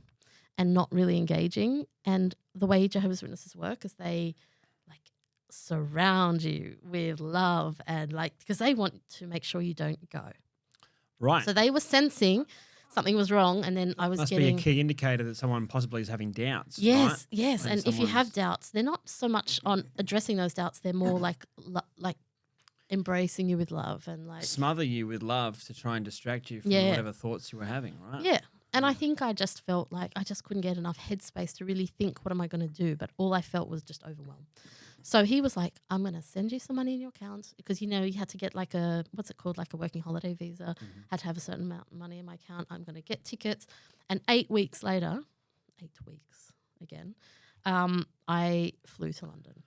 and not really engaging. And the way Jehovah's Witnesses work is they surround you with love and because they want to make sure you don't go. Right. So they were sensing something was wrong, and then I was Must getting... be a key indicator that someone possibly is having doubts. Yes, right? yes. When And if you have doubts, they're not so much on addressing those doubts. They're more like embracing you with love and smother you with love to try and distract you from whatever thoughts you were having, right? Yeah. And I think I just felt like I just couldn't get enough headspace to really think, what am I going to do? But all I felt was just overwhelmed. So he was like, I'm going to send you some money in your account because, you had to get a working holiday visa, had to have a certain amount of money in my account. I'm going to get tickets. And 8 weeks later, 8 weeks again, I flew to London.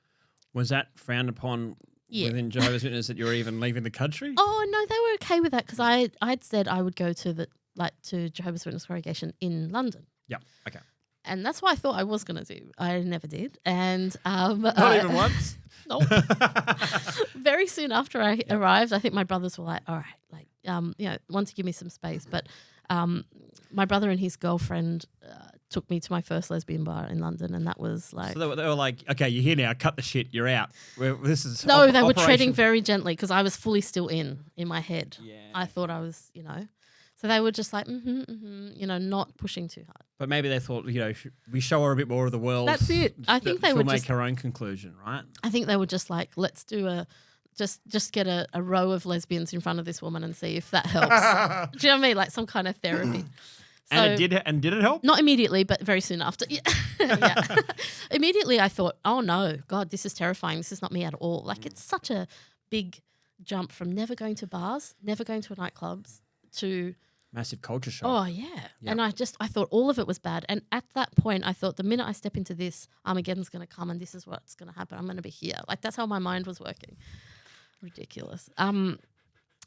Was that frowned upon within Jehovah's Witness that you were even leaving the country? Oh, no, they were okay with that because I'd said I would go to to Jehovah's Witness congregation in London. Yeah, okay. And that's what I thought I was going to do. I never did. And not even once? No. Very soon after I arrived, I think my brothers were like, all right, want to give me some space. But my brother and his girlfriend took me to my first lesbian bar in London, and that was like... So they were like, okay, you're here now, cut the shit, you're out. This is No, they were treading very gently because I was fully still in my head. Yeah. I thought I was, So they were just like, not pushing too hard. But maybe they thought, we show her a bit more of the world. That's it. I think they she'll would make just her own conclusion, right? I think they were just like, let's do just get a row of lesbians in front of this woman and see if that helps. Do you know what I mean? Like some kind of therapy. So, and did it help? Not immediately, but very soon after. Yeah. Immediately I thought, oh no, God, this is terrifying. This is not me at all. Like it's such a big jump from never going to bars, never going to nightclubs to... Massive culture shock. Oh, yeah. Yep. And I thought all of it was bad. And at that point, I thought the minute I step into this, Armageddon's going to come and this is what's going to happen. I'm going to be here. Like, that's how my mind was working. Ridiculous.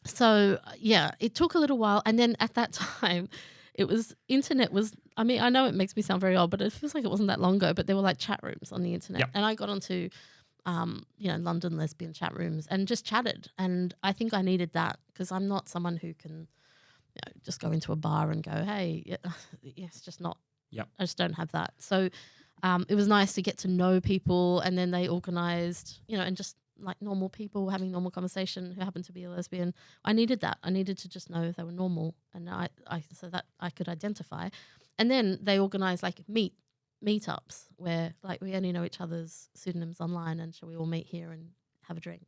So, yeah, it took a little while. And then at that time, internet was, I know it makes me sound very old, but it feels like it wasn't that long ago, but there were like chat rooms on the internet. Yep. And I got onto, London lesbian chat rooms and just chatted. And I think I needed that because I'm not someone who can... just go into a bar and go, hey, it's just not, I just don't have that. So it was nice to get to know people, and then they organised, and just like normal people having normal conversation who happened to be a lesbian. I needed that. I needed to just know if they were normal, and so that I could identify. And then they organised like meetups where like we only know each other's pseudonyms online, and shall we all meet here and have a drink?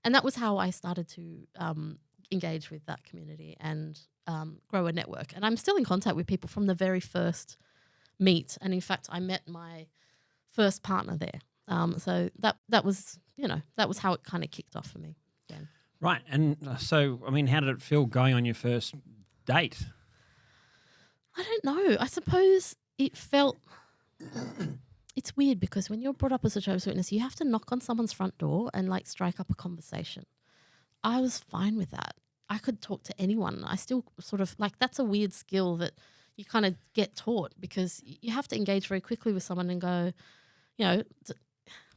And that was how I started to engage with that community and grow a network. And I'm still in contact with people from the very first meet. And in fact, I met my first partner there. So that was, that was how it kind of kicked off for me. Yeah. Right. And so, how did it feel going on your first date? I don't know. I suppose it felt... It's weird because when you're brought up as a Jehovah's Witness, you have to knock on someone's front door and like strike up a conversation. I was fine with that. I could talk to anyone. I still sort of like, that's a weird skill that you kind of get taught because you have to engage very quickly with someone and go,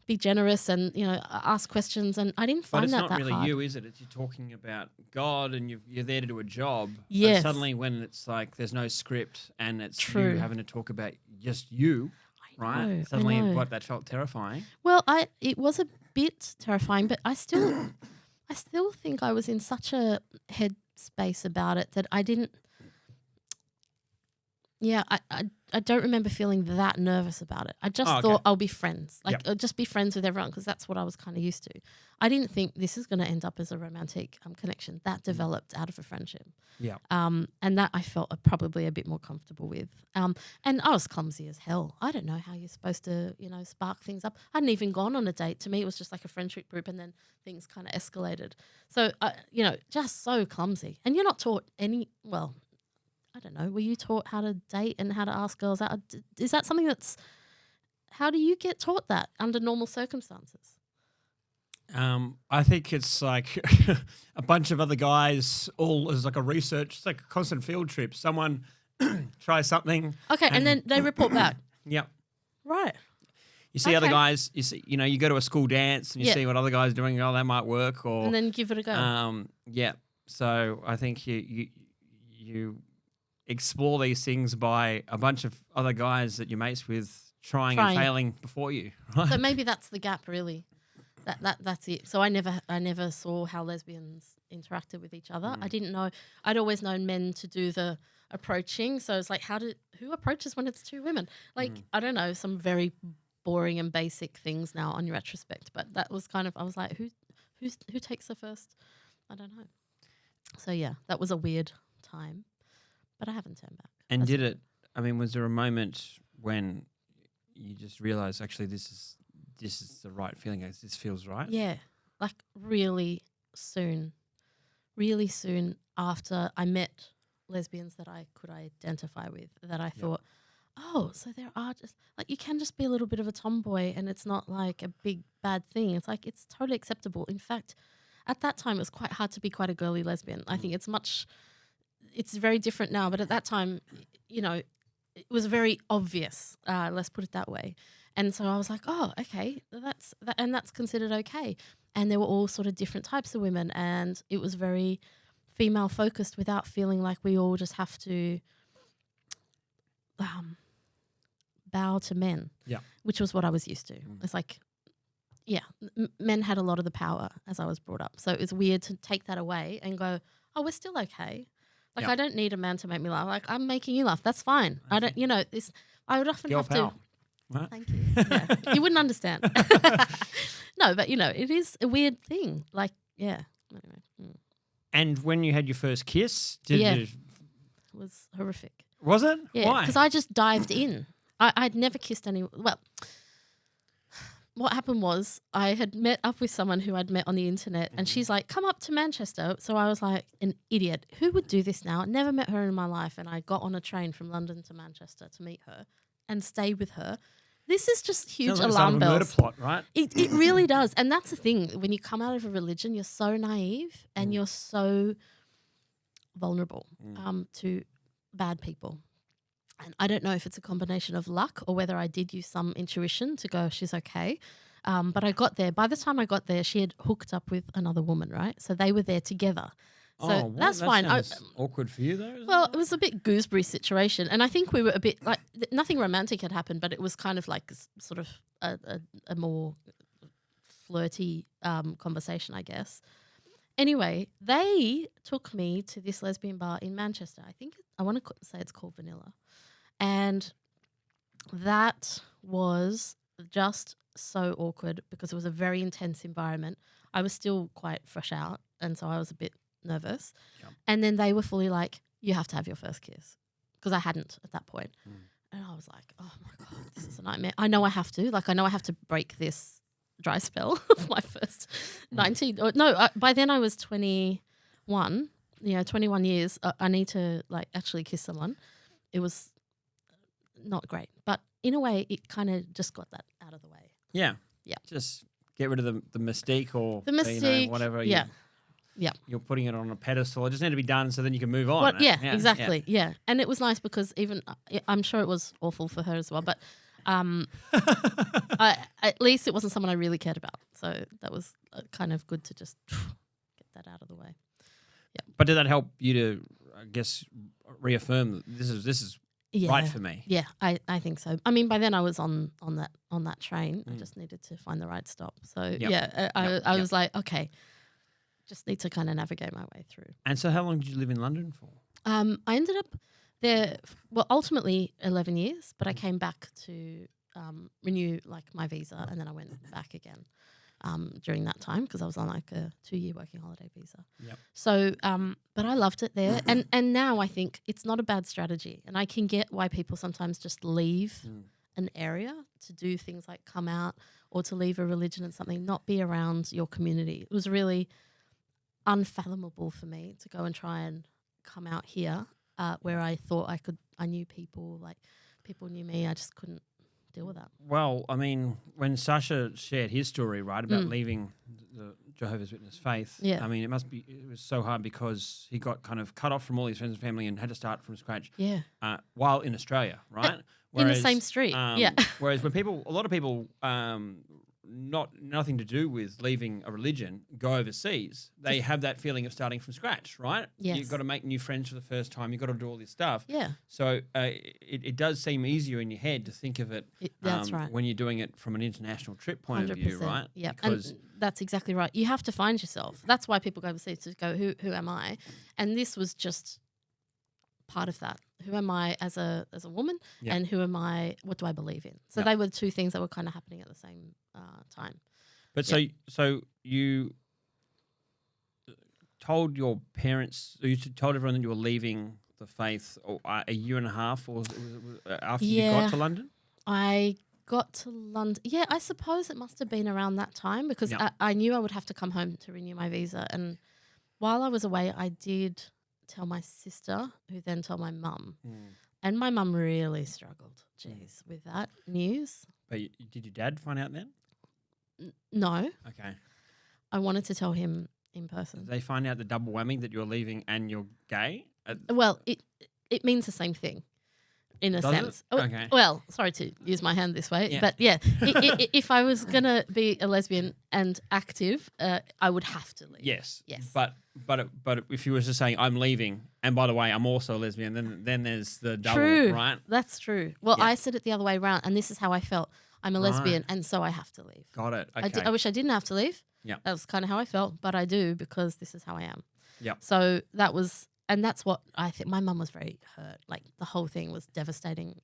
be generous and, ask questions. And I didn't find that hard. But it's not really you, is it? It's you're talking about God and you're there to do a job. Yes. And suddenly when it's like there's no script and it's True. you having to talk about just you, right? Suddenly that felt terrifying. Well, it was a bit terrifying, but I still think I was in such a headspace about it that I didn't. Yeah, I don't remember feeling that nervous about it. I just thought I'll be friends. I'll just be friends with everyone because that's what I was kind of used to. I didn't think this is going to end up as a romantic connection. That developed out of a friendship. Yeah. And that I felt probably a bit more comfortable with. And I was clumsy as hell. I don't know how you're supposed to, spark things up. I hadn't even gone on a date. To me, it was just like a friendship group and then things kind of escalated. So, just so clumsy. And you're not taught I don't know. Were you taught how to date and how to ask girls out? Is that something that's How do you get taught that under normal circumstances? I think it's like a bunch of other guys, all as like a research, it's like a constant field trip. Someone tries something. Okay, and then they report back. Yep. Right. You see other Okay. guys, you go to a school dance and you Yeah. see what other guys are doing, oh, that might work, or And then give it a go. yeah. So I think you explore these things by a bunch of other guys that you're mates with trying. And failing before you. Right? So maybe that's the gap, really. That's it. So I never saw how lesbians interacted with each other. I didn't know. I'd always known men to do the approaching. So it's like, who approaches when it's two women? Like, I don't know, some very boring and basic things now on retrospect. But that was kind of, I was like, who takes the first? I don't know. So yeah, that was a weird time, but I haven't turned back. And was there a moment when you just realised actually this is the right feeling, this feels right? Yeah, like really soon after I met lesbians that I could identify with, that I thought, oh, so there are just, like, you can just be a little bit of a tomboy and it's not like a big bad thing. It's like, it's totally acceptable. In fact, at that time, it was quite hard to be quite a girly lesbian. I think it's very different now, but at that time, it was very obvious, let's put it that way. And so I was like, oh, okay, that's considered okay. And there were all sort of different types of women, and it was very female focused without feeling like we all just have to bow to men. Yeah, which was what I was used to. It's like, yeah, men had a lot of the power as I was brought up. So it's weird to take that away and go, oh, we're still okay. Like, I don't need a man to make me laugh. Like, I'm making you laugh. That's fine. I don't, I would often have to. Right. Thank you. Yeah. You wouldn't understand. No, but it is a weird thing. Like, yeah. Anyway. And when you had your first kiss, it was horrific. Was it? Yeah, Why? because I just dived in. I'd never kissed anyone. Well, what happened was I had met up with someone who I'd met on the internet, and she's like, come up to Manchester. So I was like, an idiot. Who would do this now? Never met her in my life. And I got on a train from London to Manchester to meet her and stay with her. This is just huge alarm bells. Murder plot, right? It really does. And that's the thing. When you come out of a religion, you're so naive and you're so vulnerable to bad people. And I don't know if it's a combination of luck or whether I did use some intuition to go, she's okay. But I got there. By the time I got there, she had hooked up with another woman, right? So they were there together. So that's fine. Awkward for you though. Well, it was a bit gooseberry situation, and I think we were a bit like nothing romantic had happened, but it was kind of like sort of a more flirty conversation, I guess. Anyway, they took me to this lesbian bar in Manchester. I want to say it's called Vanilla, and that was just so awkward because it was a very intense environment. I was still quite fresh out, and so I was a bit nervous. Yep. And then they were fully like, you have to have your first kiss, because I hadn't at that point. And I was like, oh my God, this is a nightmare. I know I have to break this dry spell of my first 19. By then I was 21, 21 years. I need to actually kiss someone. It was not great, but in a way it kind of just got that out of the way. Yeah. Yeah. Just get rid of the mystique or whatever. Yeah. You're putting it on a pedestal. It just need to be done so then you can move on. Exactly. Yeah. And it was nice because even I'm sure it was awful for her as well, but at least it wasn't someone I really cared about. So that was kind of good to just get that out of the way. Yeah. But did that help you to, I guess, reaffirm that this is right for me? Yeah, I think so. I mean, by then I was on that train. I just needed to find the right stop. So I was like, okay. Just need to kind of navigate my way through. And so how long did you live in London for? I ended up there, ultimately 11 years, but I came back to renew my visa, and then I went back again during that time because I was on a 2-year working holiday visa. Yep. So, but I loved it there. And now I think it's not a bad strategy, and I can get why people sometimes just leave an area to do things like come out or to leave a religion and something, not be around your community. It was really unfathomable for me to go and try and come out here where I thought I knew people, people knew me. I just couldn't deal with that. Well, I mean, when Sasha shared his story, right, about leaving the Jehovah's Witness faith, Yeah. I mean, it was so hard because he got kind of cut off from all his friends and family and had to start from scratch Yeah. while in Australia, right? In the same street, yeah. Whereas when a lot of people, nothing to do with leaving a religion, go overseas, they have that feeling of starting from scratch, right? Yes. You've got to make new friends for the first time. You've got to do all this stuff. Yeah. So it does seem easier in your head to think of it, that's right. when you're doing it from an international trip point 100%. of view, right? Yeah, Because and that's exactly right. You have to find yourself. That's why people go overseas, to go, who am I? And this was just part of that. Who am I as a woman, and who am I? What do I believe in? So they were the two things that were kind of happening at the same time. But so you told your parents, you told everyone that you were leaving the faith a year and a half, or after you got to London? I got to London. Yeah, I suppose it must have been around that time because I knew I would have to come home to renew my visa. And while I was away, I did tell my sister, who then told my mum. And my mum really struggled, with that news. But did your dad find out then? No. Okay. I wanted to tell him in person. Did they find out the double whammy that you're leaving and you're gay? Well, it means the same thing. In a sense. Okay. Well, sorry to use my hand this way, but if I was going to be a lesbian and active, I would have to leave. Yes. Yes. But if you were just saying I'm leaving, and by the way, I'm also a lesbian, then there's the double, right? That's true. Well, I said it the other way around, and this is how I felt. I'm a lesbian, and so I have to leave. Got it. Okay. I wish I didn't have to leave. Yeah. That was kind of how I felt, but I do because this is how I am. Yeah. So that was... And that's what I think. My mum was very hurt. Like the whole thing was devastating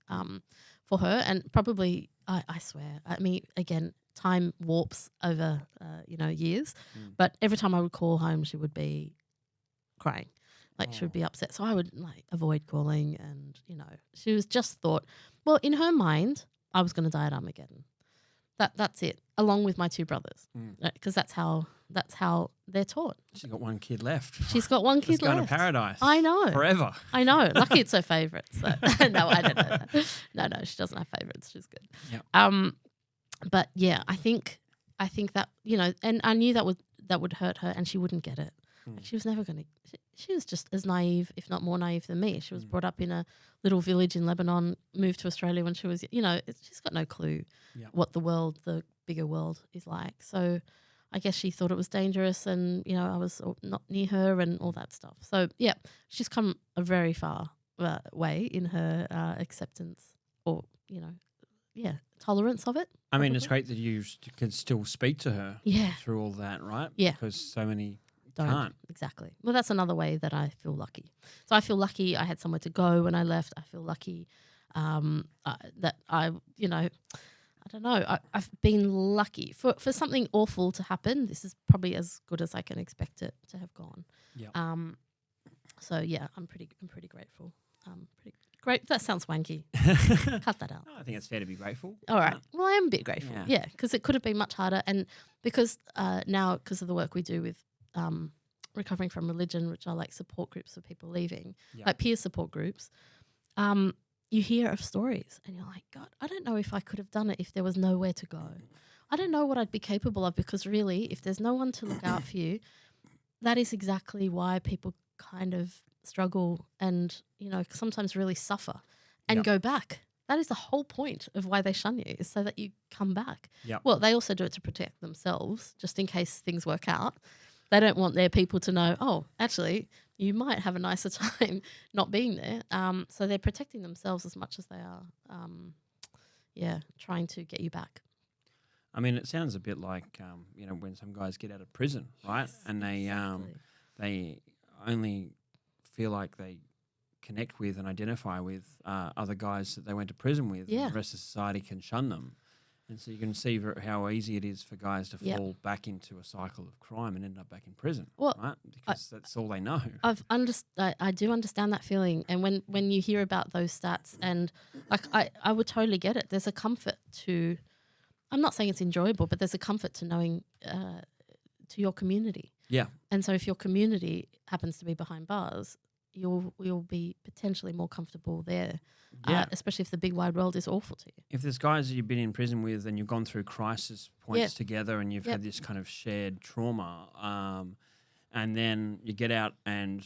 for her, and probably I swear. I mean, again, time warps over years. But every time I would call home, she would be crying, like she would be upset. So I would avoid calling, and she was just thought. Well, in her mind, I was going to die at Armageddon. That's it, along with my two brothers, because that's how they're taught. She's got one kid left. She's got one kid left. Going to paradise. I know. Forever. I know. Lucky it's her favourite. So no, I don't know that. No, she doesn't have favourites. She's good. Yep. But yeah, I think that and I knew that would hurt her, and she wouldn't get it. Like, she was never going to. She was just as naive, if not more naive than me. She was brought up in a little village in Lebanon, moved to Australia when she was, she's got no clue what the bigger world is like. So I guess she thought it was dangerous, and, I was not near her and all that stuff. So, yeah, she's come a very far way in her acceptance or, tolerance of it. I mean, it's great that you can still speak to her through all that, right? Yeah. Because so many don't. Can't. Exactly. Well, that's another way that I feel lucky. So I feel lucky I had somewhere to go when I left. I feel lucky that I don't know. I've been lucky for something awful to happen. This is probably as good as I can expect it to have gone. Yeah. So yeah, I'm pretty grateful. Pretty great. That sounds wanky. Cut that out. I think it's fair to be grateful. All right. Well, I am a bit grateful. Yeah, because it could have been much harder, and because now, because of the work we do with recovering from religion, which are like support groups for people leaving, like peer support groups. You hear of stories and you're like, God, I don't know if I could have done it if there was nowhere to go. I don't know what I'd be capable of, because really, if there's no one to look out for you, that is exactly why people kind of struggle and, sometimes really suffer and go back. That is the whole point of why they shun you, is so that you come back. Yep. Well, they also do it to protect themselves, just in case things work out. They don't want their people to know, oh, actually, you might have a nicer time not being there. So they're protecting themselves as much as they are, trying to get you back. I mean, it sounds a bit like, when some guys get out of prison, right? Yes, and they only feel like they connect with and identify with other guys that they went to prison with. Yeah. And the rest of society can shun them. And so you can see how easy it is for guys to fall back into a cycle of crime and end up back in prison, right? Because that's all they know. I do understand that feeling. And when you hear about those stats, and like I would totally get it. There's a comfort to, I'm not saying it's enjoyable, but there's a comfort to knowing to your community. Yeah. And so if your community happens to be behind bars, you'll be potentially more comfortable there. Yeah. Especially if the big wide world is awful to you. If there's guys that you've been in prison with and you've gone through crisis points together and you've had this kind of shared trauma, and then you get out and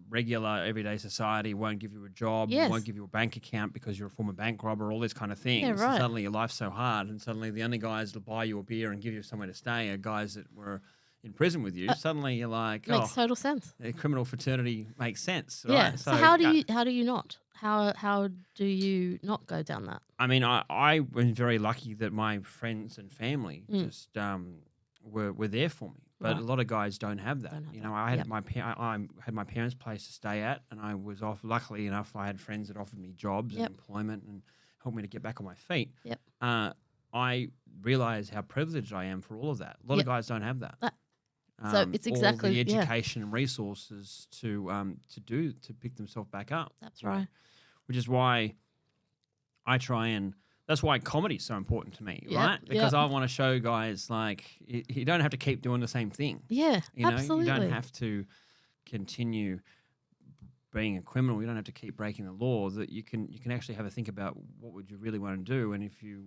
regular everyday society won't give you a job, won't give you a bank account because you're a former bank robber, all these kind of things. Yeah, right. And suddenly your life's so hard, and suddenly the only guys that buy you a beer and give you somewhere to stay are guys that were in prison with you. Suddenly you're like, makes total sense. The criminal fraternity makes sense. Yeah. Right? So how do you not? How do you not go down that? I mean, I was very lucky that my friends and family just were there for me. But a lot of guys don't have that. I had I had my parents' place to stay at, and I was off. Luckily enough, I had friends that offered me jobs and employment and helped me to get back on my feet. Yep. I realised how privileged I am for all of that. A lot of guys don't have that. So it's exactly all the education and resources to pick themselves back up. That's right. Which is why I try and. That's why comedy is so important to me, right? Because I want to show guys like you don't have to keep doing the same thing. Yeah, You absolutely. don't have to continue being a criminal. You don't have to keep breaking the law. That you can actually have a think about what would you really want to do, and if you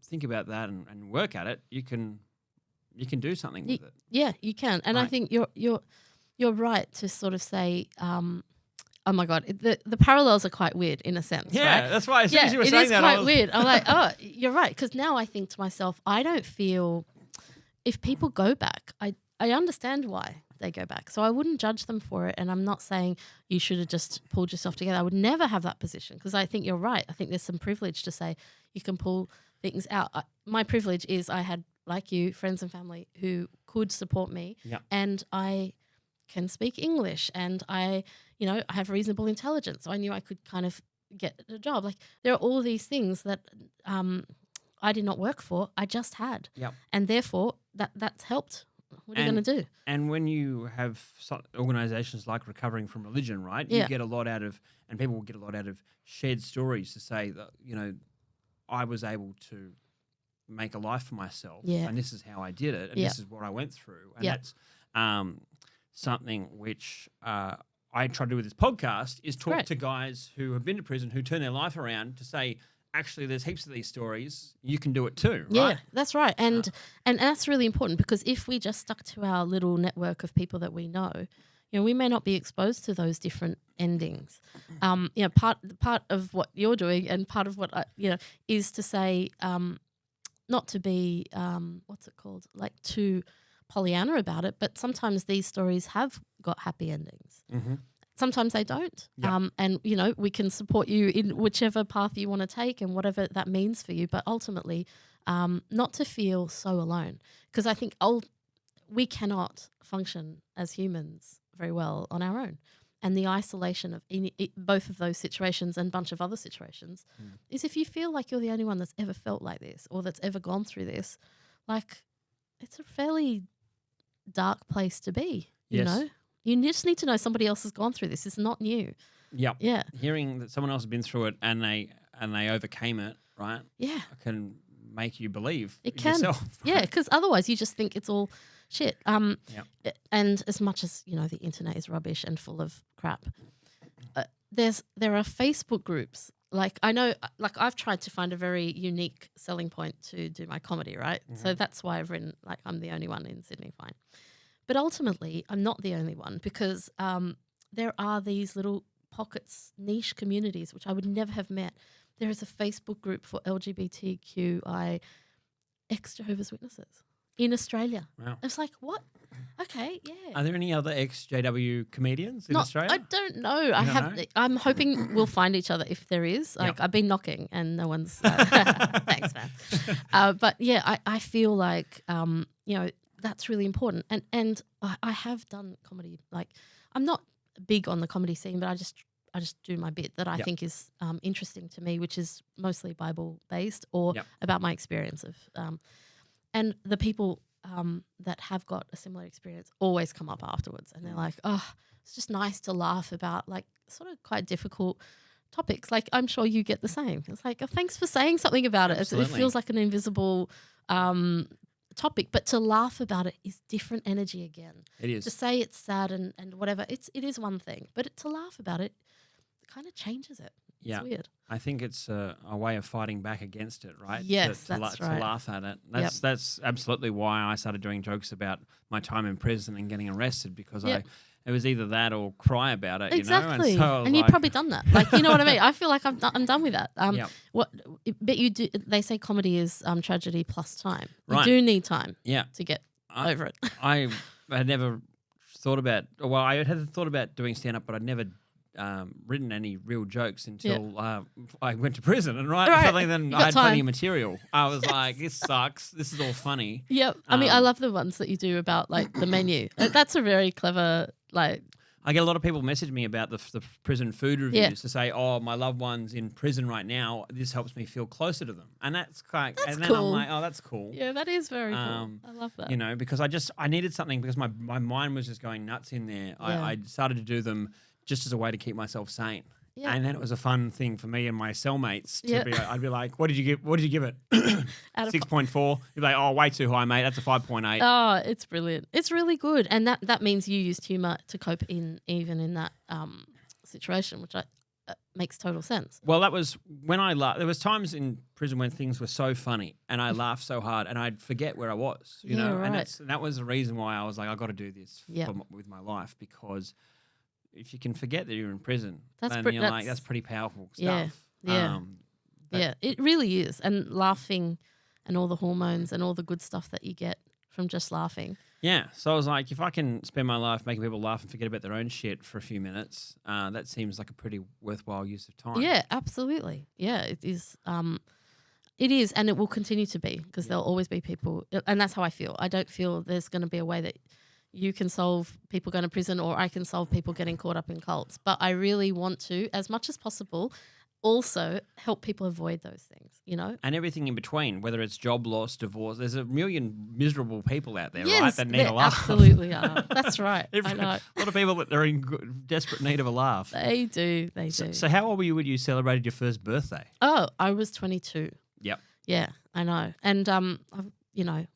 think about that and work at it, you can do something with it. Yeah, you can. And I think you're right to sort of say. Oh my God, the parallels are quite weird in a sense. Yeah, right? That's why as soon as you were saying that, it is quite weird. I'm like, oh, you're right. Because now I think to myself, I don't feel if people go back, I understand why they go back. So I wouldn't judge them for it. And I'm not saying you should have just pulled yourself together. I would never have that position because I think you're right. I think there's some privilege to say you can pull things out. My privilege is I had, like you, friends and family who could support me, and I can speak English, and I have reasonable intelligence. So I knew I could kind of get a job. Like there are all these things that I did not work for. I just had. Yep. And therefore that's helped. What are you going to do? And when you have organisations like Recovering from Religion, right, you get a lot out of, and people will get a lot out of shared stories to say that, I was able to make a life for myself, and this is how I did it, and this is what I went through. And that's something which I try to do with this podcast is talk to guys who have been to prison, who turn their life around to say, actually, there's heaps of these stories. You can do it too, right? Yeah, that's right. And that's really important because if we just stuck to our little network of people that we know, we may not be exposed to those different endings. Part of what you're doing and part of what is to say, not to be what's it called, like too Pollyanna about it, but sometimes these stories have got happy endings. Mm-hmm. Sometimes they don't. Yep. And, we can support you in whichever path you want to take and whatever that means for you. But ultimately, not to feel so alone. Because I think we cannot function as humans very well on our own. And the isolation of both of those situations and a bunch of other situations is if you feel like you're the only one that's ever felt like this or that's ever gone through this, like it's a fairly dark place to be, you know? You just need to know somebody else has gone through this. It's not new. Yep. Yeah. Hearing that someone else has been through it and they overcame it, right? Yeah. Can make you believe it in can. yourself. Right? Yeah, because otherwise you just think it's all shit. Yep. And as much as, the internet is rubbish and full of crap, there are Facebook groups. Like I know, like I've tried to find a very unique selling point to do my comedy, right? Mm-hmm. So that's why I've written, like I'm the only one in Sydney, fine. But ultimately, I'm not the only one because there are these little pockets, niche communities, which I would never have met. There is a Facebook group for LGBTQI ex-Jehovah's Witnesses in Australia. Wow. It's like, what? Okay, yeah. Are there any other ex-JW comedians in Australia? I don't know. I'm hoping we'll find each other if there is. Like I've been knocking and no one's. Thanks, man. But yeah, I feel like that's really important. And I have done comedy. Like I'm not big on the comedy scene, but I just do my bit that I think is interesting to me, which is mostly Bible based or about my experience of. And the people that have got a similar experience always come up afterwards, and they're like, "Oh, it's just nice to laugh about like sort of quite difficult topics." Like I'm sure you get the same. It's like, oh, thanks for saying something about it. It feels like an invisible topic, but to laugh about it is different energy again. It is. To say it's sad and whatever, it is one thing, but to laugh about it kind of changes it. Yeah. It's weird. I think it's a way of fighting back against it, right? Yes, that's right. To laugh at it. That's absolutely why I started doing jokes about my time in prison and getting arrested, because it was either that or cry about it, exactly. you know? And you've probably done that. Like, you know what I mean? I feel like I'm done with that. But you do. They say comedy is tragedy plus time. You do need time to get over it. I had never thought about, I had thought about doing stand-up, but I'd never written any real jokes until I went to prison. And suddenly then I had plenty of material. I was like, this sucks. This is all funny. Yep. I mean, I love the ones that you do about like the menu. That's a very clever, like... I get a lot of people message me about the prison food reviews to say, "Oh, my loved one's in prison right now. This helps me feel closer to them," and that's quite. That's and then cool. I'm like, "Oh, that's cool." Yeah, that is very cool. I love that. You know, because I needed something, because my mind was just going nuts in there. I started to do them just as a way to keep myself sane. Yeah. And then it was a fun thing for me and my cellmates to be. I'd be like, "What did you give it? 6.4." You'd be like, "Oh, way too high, mate. That's a 5.8." Oh, it's brilliant. It's really good, and that means you used humor to cope even in that situation, which makes total sense. Well, that was when I laughed. There was times in prison when things were so funny, and I laughed so hard, and I'd forget where I was. You know, right. And that was the reason why I was like, I got to do this with my life, because if you can forget that you're in prison, then you're like, that's pretty powerful stuff. Yeah, it really is. And laughing and all the hormones and all the good stuff that you get from just laughing. Yeah. So I was like, if I can spend my life making people laugh and forget about their own shit for a few minutes, that seems like a pretty worthwhile use of time. Yeah, absolutely. Yeah, it is. It is, and it will continue to be, because there'll always be people, and that's how I feel. I don't feel there's going to be a way that you can solve people going to prison, or I can solve people getting caught up in cults. But I really want to, as much as possible, also help people avoid those things, you know? And everything in between, whether it's job loss, divorce. There's a million miserable people out there, right, that need a laugh. Absolutely are. That's right. I know. A lot of people that are in desperate need of a laugh. They do. So how old were you when you celebrated your first birthday? Oh, I was 22. Yep. Yeah, I know. And, you know,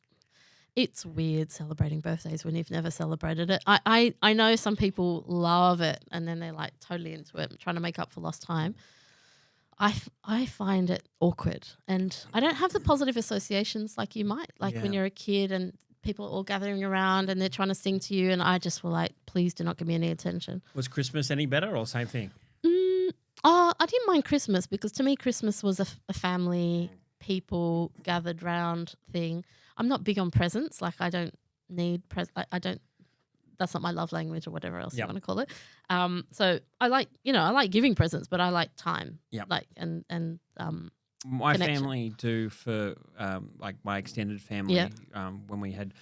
it's weird celebrating birthdays when you've never celebrated it. I know some people love it, and then they're like totally into it, trying to make up for lost time. I find it awkward, and I don't have the positive associations like you might, when you're a kid and people are all gathering around and they're trying to sing to you, and I just were like, please do not give me any attention. Was Christmas any better or same thing? I didn't mind Christmas, because to me Christmas was a family, people gathered round thing. I'm not big on presents. Like, I don't need I don't. That's not my love language, or whatever else you want to call it. So I like giving presents, but I like time. Yeah. Like and my connection. family do for like my extended family when we had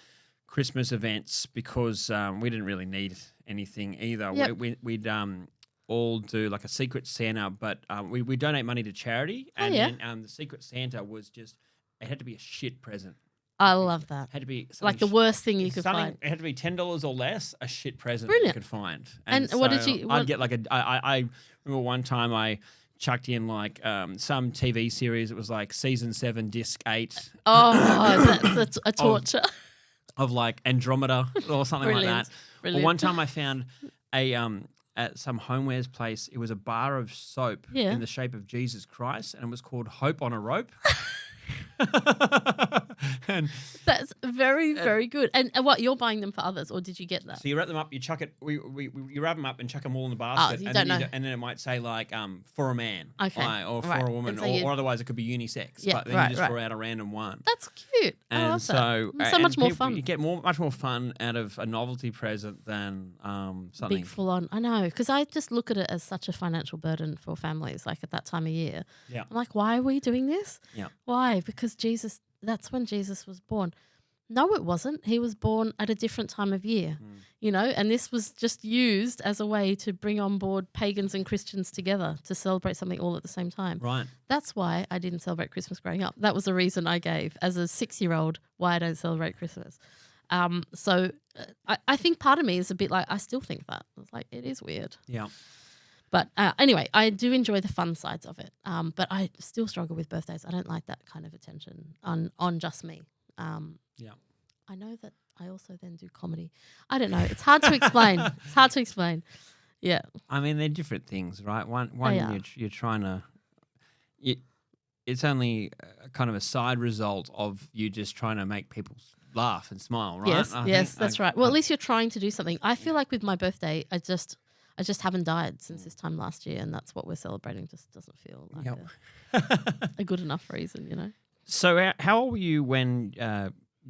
Christmas events, because we didn't really need anything either. Yep. We'd all do like a Secret Santa, but we donate money to charity, and then the Secret Santa was just, it had to be a shit present. I love that. Had to be like the worst thing you could find. It had to be $10 or less, a shit present Brilliant. you could find. And so what did you? I'd get like I remember one time I chucked in like some TV series. It was like season 7, disc 8. Oh, that's a torture. Of like Andromeda or something like that. Brilliant. Or one time I found at some homewares place, it was a bar of soap in the shape of Jesus Christ, and it was called Hope on a Rope. And that's very, very good. And what, you're buying them for others, or did you get that? So you wrap them up, you chuck it. You wrap them up and chuck them all in the basket, you and don't then know. and then it might say like for a man, or for Right. a woman, So or otherwise it could be unisex. Yeah, but then you just draw out a random one. That's cute. I And love so that. So much more fun. You get much more fun out of a novelty present than something Big full on. I know, because I just look at it as such a financial burden for families, like at that time of year. Yeah. I'm like, why are we doing this? Yeah. Why? Because that's when Jesus was born. No, it wasn't. He was born at a different time of year, you know, and this was just used as a way to bring on board pagans and Christians together to celebrate something all at the same time. Right. That's why I didn't celebrate Christmas growing up. That was the reason I gave as a 6-year-old why I don't celebrate Christmas. So I think part of me is a bit like, I still think that. It's like, it is weird. Yeah. But anyway, I do enjoy the fun sides of it. But I still struggle with birthdays. I don't like that kind of attention on just me. I know that I also then do comedy. I don't know. It's hard to explain. It's hard to explain. Yeah. I mean, they're different things, right? One They are. you're trying to. It's only kind of a side result of you just trying to make people laugh and smile, right? Yes, that's right. Well, at least you're trying to do something. I feel like with my birthday, I just haven't died since this time last year, and that's what we're celebrating. Just doesn't feel like a good enough reason, you know. So how old were you when?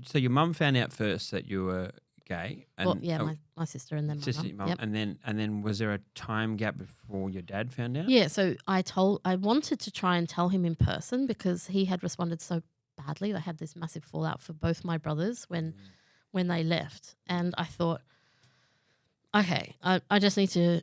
So your mum found out first that you were gay. And, Well, yeah, my sister and then my sister, mum. mum, and then was there a time gap before your dad found out? Yeah, so I wanted to try and tell him in person because he had responded so badly. They had this massive fallout for both my brothers when they left, and I thought, okay, I just need to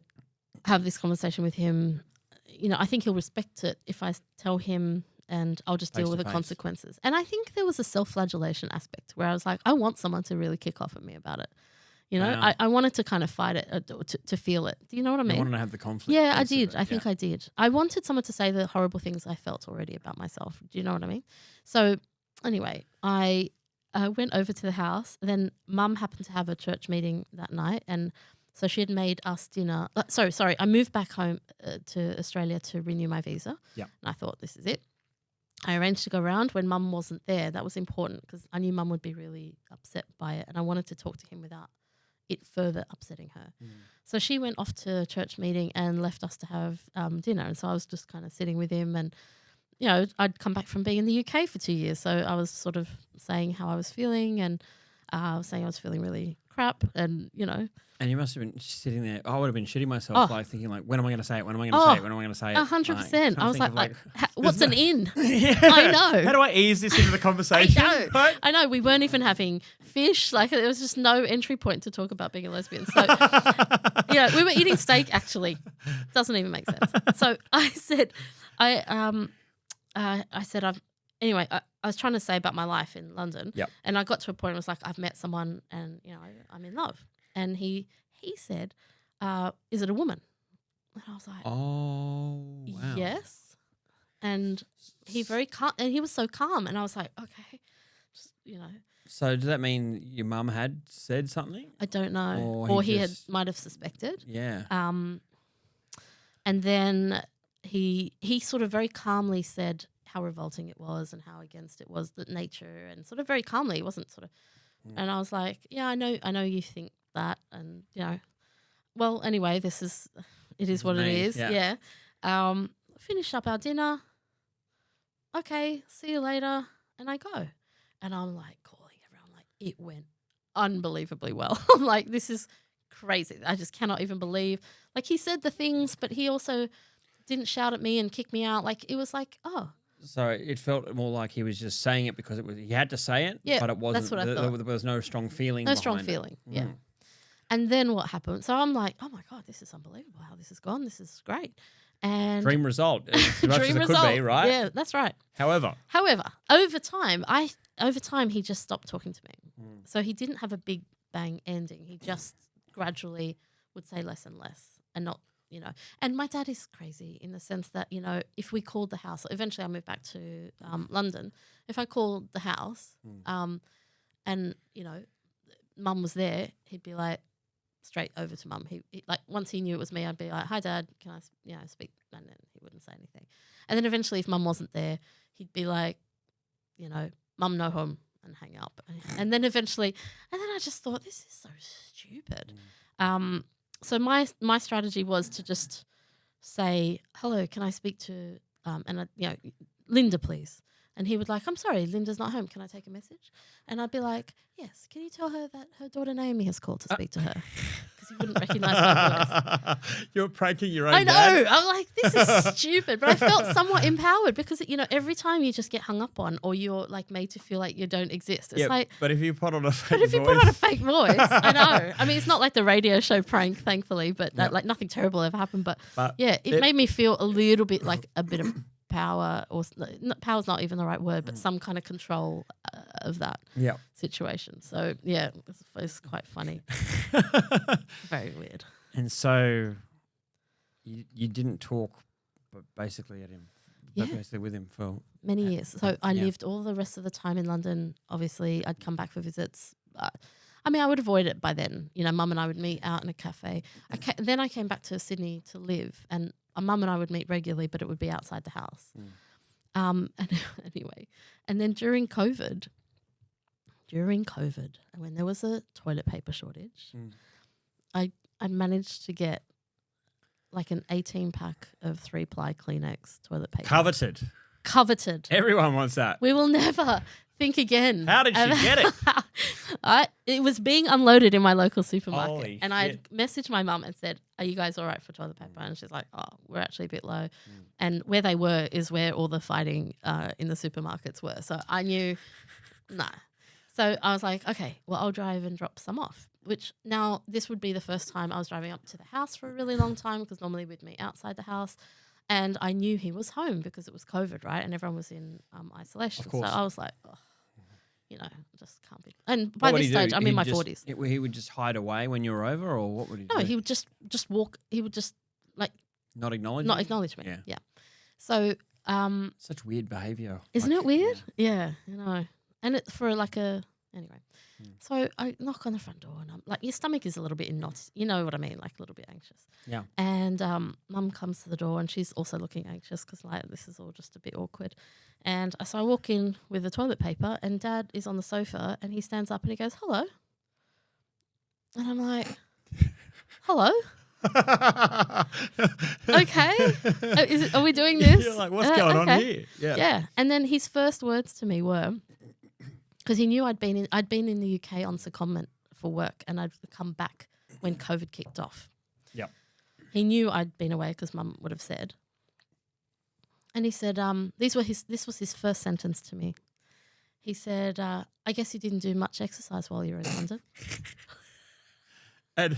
have this conversation with him. You know, I think he'll respect it if I tell him, and I'll just deal with the consequences. And I think there was a self-flagellation aspect where I was like, I want someone to really kick off at me about it. You know, I wanted to kind of fight it, to feel it. Do you know what I mean? You wanted to have the conflict. Yeah, I did. I think I did. I wanted someone to say the horrible things I felt already about myself. Do you know what I mean? So anyway, I went over to the house. Then Mum happened to have a church meeting that night, and so she had made us dinner. Sorry. I moved back home to Australia to renew my visa. Yeah. And I thought, this is it. I arranged to go around when Mum wasn't there. That was important because I knew Mum would be really upset by it, and I wanted to talk to him without it further upsetting her. So she went off to a church meeting and left us to have dinner. And so I was just kind of sitting with him, and, you know, I'd come back from being in the UK for 2 years. So I was sort of saying how I was feeling, and I was saying I was feeling really crap, and, you know. And you must have been sitting there. I would have been shitting myself, like thinking, like, when am I going to say it? When am I going to say it? When am I going to say it? 100%. I was like what's an in? Yeah. I know. How do I ease this into the conversation? I know. We weren't even having fish. Like, there was just no entry point to talk about being a lesbian. So, yeah, we were eating steak, actually. Doesn't even make sense. So I said, I was trying to say about my life in London. Yep. And I got to a point where it was like, I've met someone and, you know, I'm in love. And he said, is it a woman? And I was like, oh, wow. Yes. And he very calm, and he was so calm. And I was like, okay, just, you know. So does that mean your mum had said something? I don't know. Or he might have suspected. Yeah. And then he sort of very calmly said how revolting it was and how against it was, the nature, and sort of very calmly. It wasn't sort of, and I was like, yeah, I know you think that, and, you know, well, anyway, it is what it is. Yeah. Finished up our dinner. Okay, see you later. And I go. And I'm like calling everyone, like, it went unbelievably well. I'm like, this is crazy. I just cannot even believe. Like, he said the things, but he also didn't shout at me and kick me out. Like, it was like, oh. So it felt more like he was just saying it because he had to say it, but it wasn't. That's what I thought. There was no strong feeling. No strong feeling, yeah. And then what happened? So I'm like, oh my God, this is unbelievable how this has gone. This is great. And dream result, as much as it could be, right? Yeah, that's right. However, over time, he just stopped talking to me. So he didn't have a big bang ending. He just gradually would say less and less, and not, you know. And my dad is crazy in the sense that, you know, if we called the house, eventually I moved back to London. If I called the house, and, you know, Mum was there, he'd be like, straight over to Mum. He like, once he knew it was me, I'd be like, hi Dad, can I speak? And then he wouldn't say anything. And then eventually, if Mum wasn't there, he'd be like, you know, Mum, no home, and hang up. And then eventually, and then I just thought, this is so stupid. So my strategy was to just say, hello, can I speak to Linda, please? And he would like, I'm sorry, Linda's not home. Can I take a message? And I'd be like, yes. Can you tell her that her daughter Naomi has called to speak to her? Because he wouldn't recognise my voice. You're pranking your own I know. dad. I'm like, this is stupid. But I felt somewhat empowered because, you know, every time you just get hung up on or you're like made to feel like you don't exist. It's like, but if you put on a fake voice. I know. I mean, it's not like the radio show prank, thankfully, but that, like, nothing terrible ever happened. But yeah, it made me feel a little bit like a bit of power, or power's not even the right word, but some kind of control of that situation. So yeah, it's quite funny. Very weird. And so you didn't talk, but basically basically with him for many years. So I lived all the rest of the time in London. Obviously, I'd come back for visits I mean, I would avoid it by then. You know, Mum and I would meet out in a cafe. Then I came back to Sydney to live, and Mum and I would meet regularly, but it would be outside the house. And anyway, and then during COVID, when there was a toilet paper shortage, I managed to get like an 18-pack of 3-ply Kleenex toilet paper. Coveted. Everyone wants that. We will never think again. How did she get it? It was being unloaded in my local supermarket. Holy and I shit. messaged my mum and said, are you guys all right for toilet paper? And she's like, oh, we're actually a bit low. And where they were is where all the fighting in the supermarkets were. So I knew, no. So I was like, okay, well, I'll drive and drop some off. Which now this would be the first time I was driving up to the house for a really long time, because normally we'd meet outside the house. And I knew he was home because it was COVID, right? And everyone was in isolation. Of course. So I was like, oh, you know, just can't be. And by this stage, I'm in my 40s. He would just hide away when you were over, or what would he do? No, he would just walk. He would just like not acknowledge me. Yeah. So such weird behaviour. Isn't it weird? Yeah, you know. And it for like a anyway. So I knock on the front door, and I'm like, your stomach is a little bit in knots. You know what I mean? Like a little bit anxious. Yeah. And Mum comes to the door, and she's also looking anxious because like this is all just a bit awkward. And so I walk in with the toilet paper, and Dad is on the sofa, and he stands up and he goes, hello. And I'm like, hello? Okay. Are we doing this? You're like, what's going on here? Yeah. And then his first words to me were, because he knew I'd been in the UK on secondment for work, and I'd come back when COVID kicked off. Yep. He knew I'd been away because Mum would have said. And he said, this was his first sentence to me. He said, I guess you didn't do much exercise while you were in London. And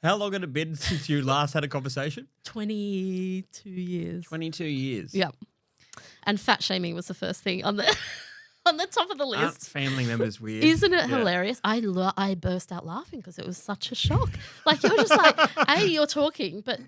how long had it been since you last had a conversation? 22 years. 22 years. Yep. And fat shaming was the first thing on the on the top of the list. Aren't family members weird? Isn't it hilarious? I burst out laughing because it was such a shock. Like you're just like, hey, you're talking, but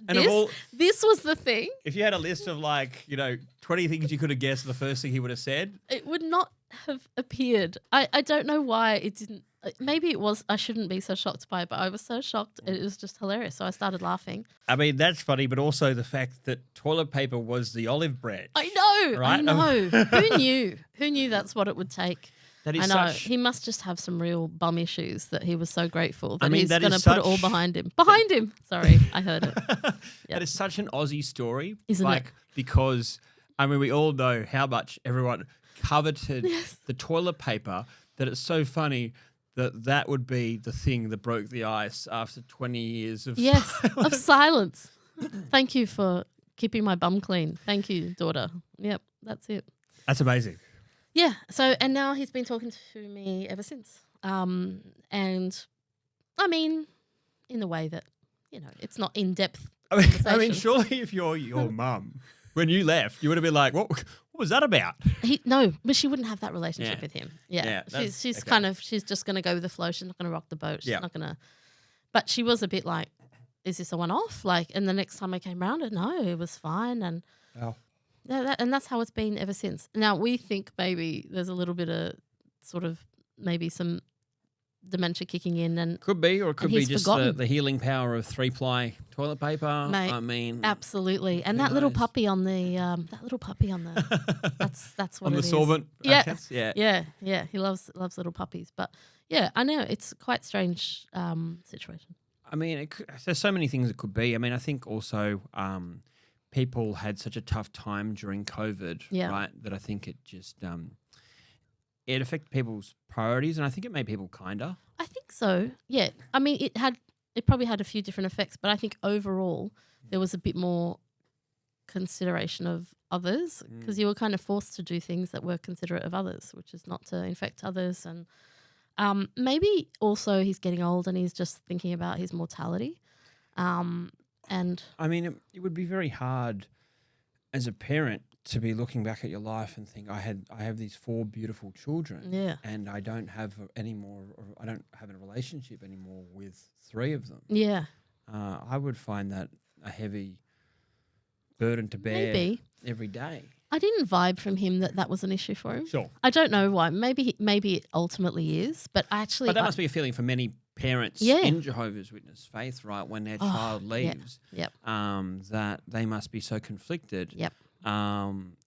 this was the thing. If you had a list of 20 things you could have guessed, the first thing he would have said, it would not have appeared. I don't know why it didn't. Maybe it was. I shouldn't be so shocked by it, but I was so shocked. It was just hilarious. So I started laughing. I mean, that's funny, but also the fact that toilet paper was the olive bread. I know. Right? I know. Who knew? Who knew that's what it would take? That is I know. He must just have some real bum issues that he was so grateful that he's going to put it all behind him. Behind him. Sorry, I heard it. Yep. That is such an Aussie story. Isn't it? Because, we all know how much everyone coveted the toilet paper, that it's so funny that would be the thing that broke the ice after 20 years of silence. Of silence. Thank you for keeping my bum clean. Thank you, daughter. Yep, that's it. That's amazing. Yeah. So, and now he's been talking to me ever since. And I mean, in the way that, it's not in depth. I mean, surely if you're your mum, when you left, you would have been like, what was that about? No, but she wouldn't have that relationship with him. Yeah. She's okay. She's just going to go with the flow. She's not going to rock the boat. She's not going to. But she was a bit like, is this a one-off? And the next time I came around, no, it was fine. And and that's how it's been ever since. Now, we think maybe there's a little bit of sort of maybe some dementia kicking in. And could be, or it could be just the healing power of 3-ply toilet paper. Mate, I mean, absolutely. And that little puppy on the that's what on it the is. sorbent. Yeah. He loves little puppies. But yeah, I know it's quite strange situation. I mean, there's so many things it could be. I mean, I think also people had such a tough time during COVID, right? That I think it just it affected people's priorities, and I think it made people kinder. I think so. Yeah. I mean, it probably had a few different effects, but I think overall there was a bit more consideration of others because you were kind of forced to do things that were considerate of others, which is not to infect others. And maybe also he's getting old and he's just thinking about his mortality. And I mean, it would be very hard as a parent to be looking back at your life and think, I have these 4 beautiful children, and I don't have any more, or I don't have a relationship anymore with 3 of them. Yeah, I would find that a heavy burden to bear every day. I didn't vibe from him that was an issue for him. Sure. I don't know why. Maybe it ultimately is, but actually, But that must be a feeling for many parents Yeah. in Jehovah's Witness faith, right? When their child leaves, Yep. that they must be so conflicted. Yep.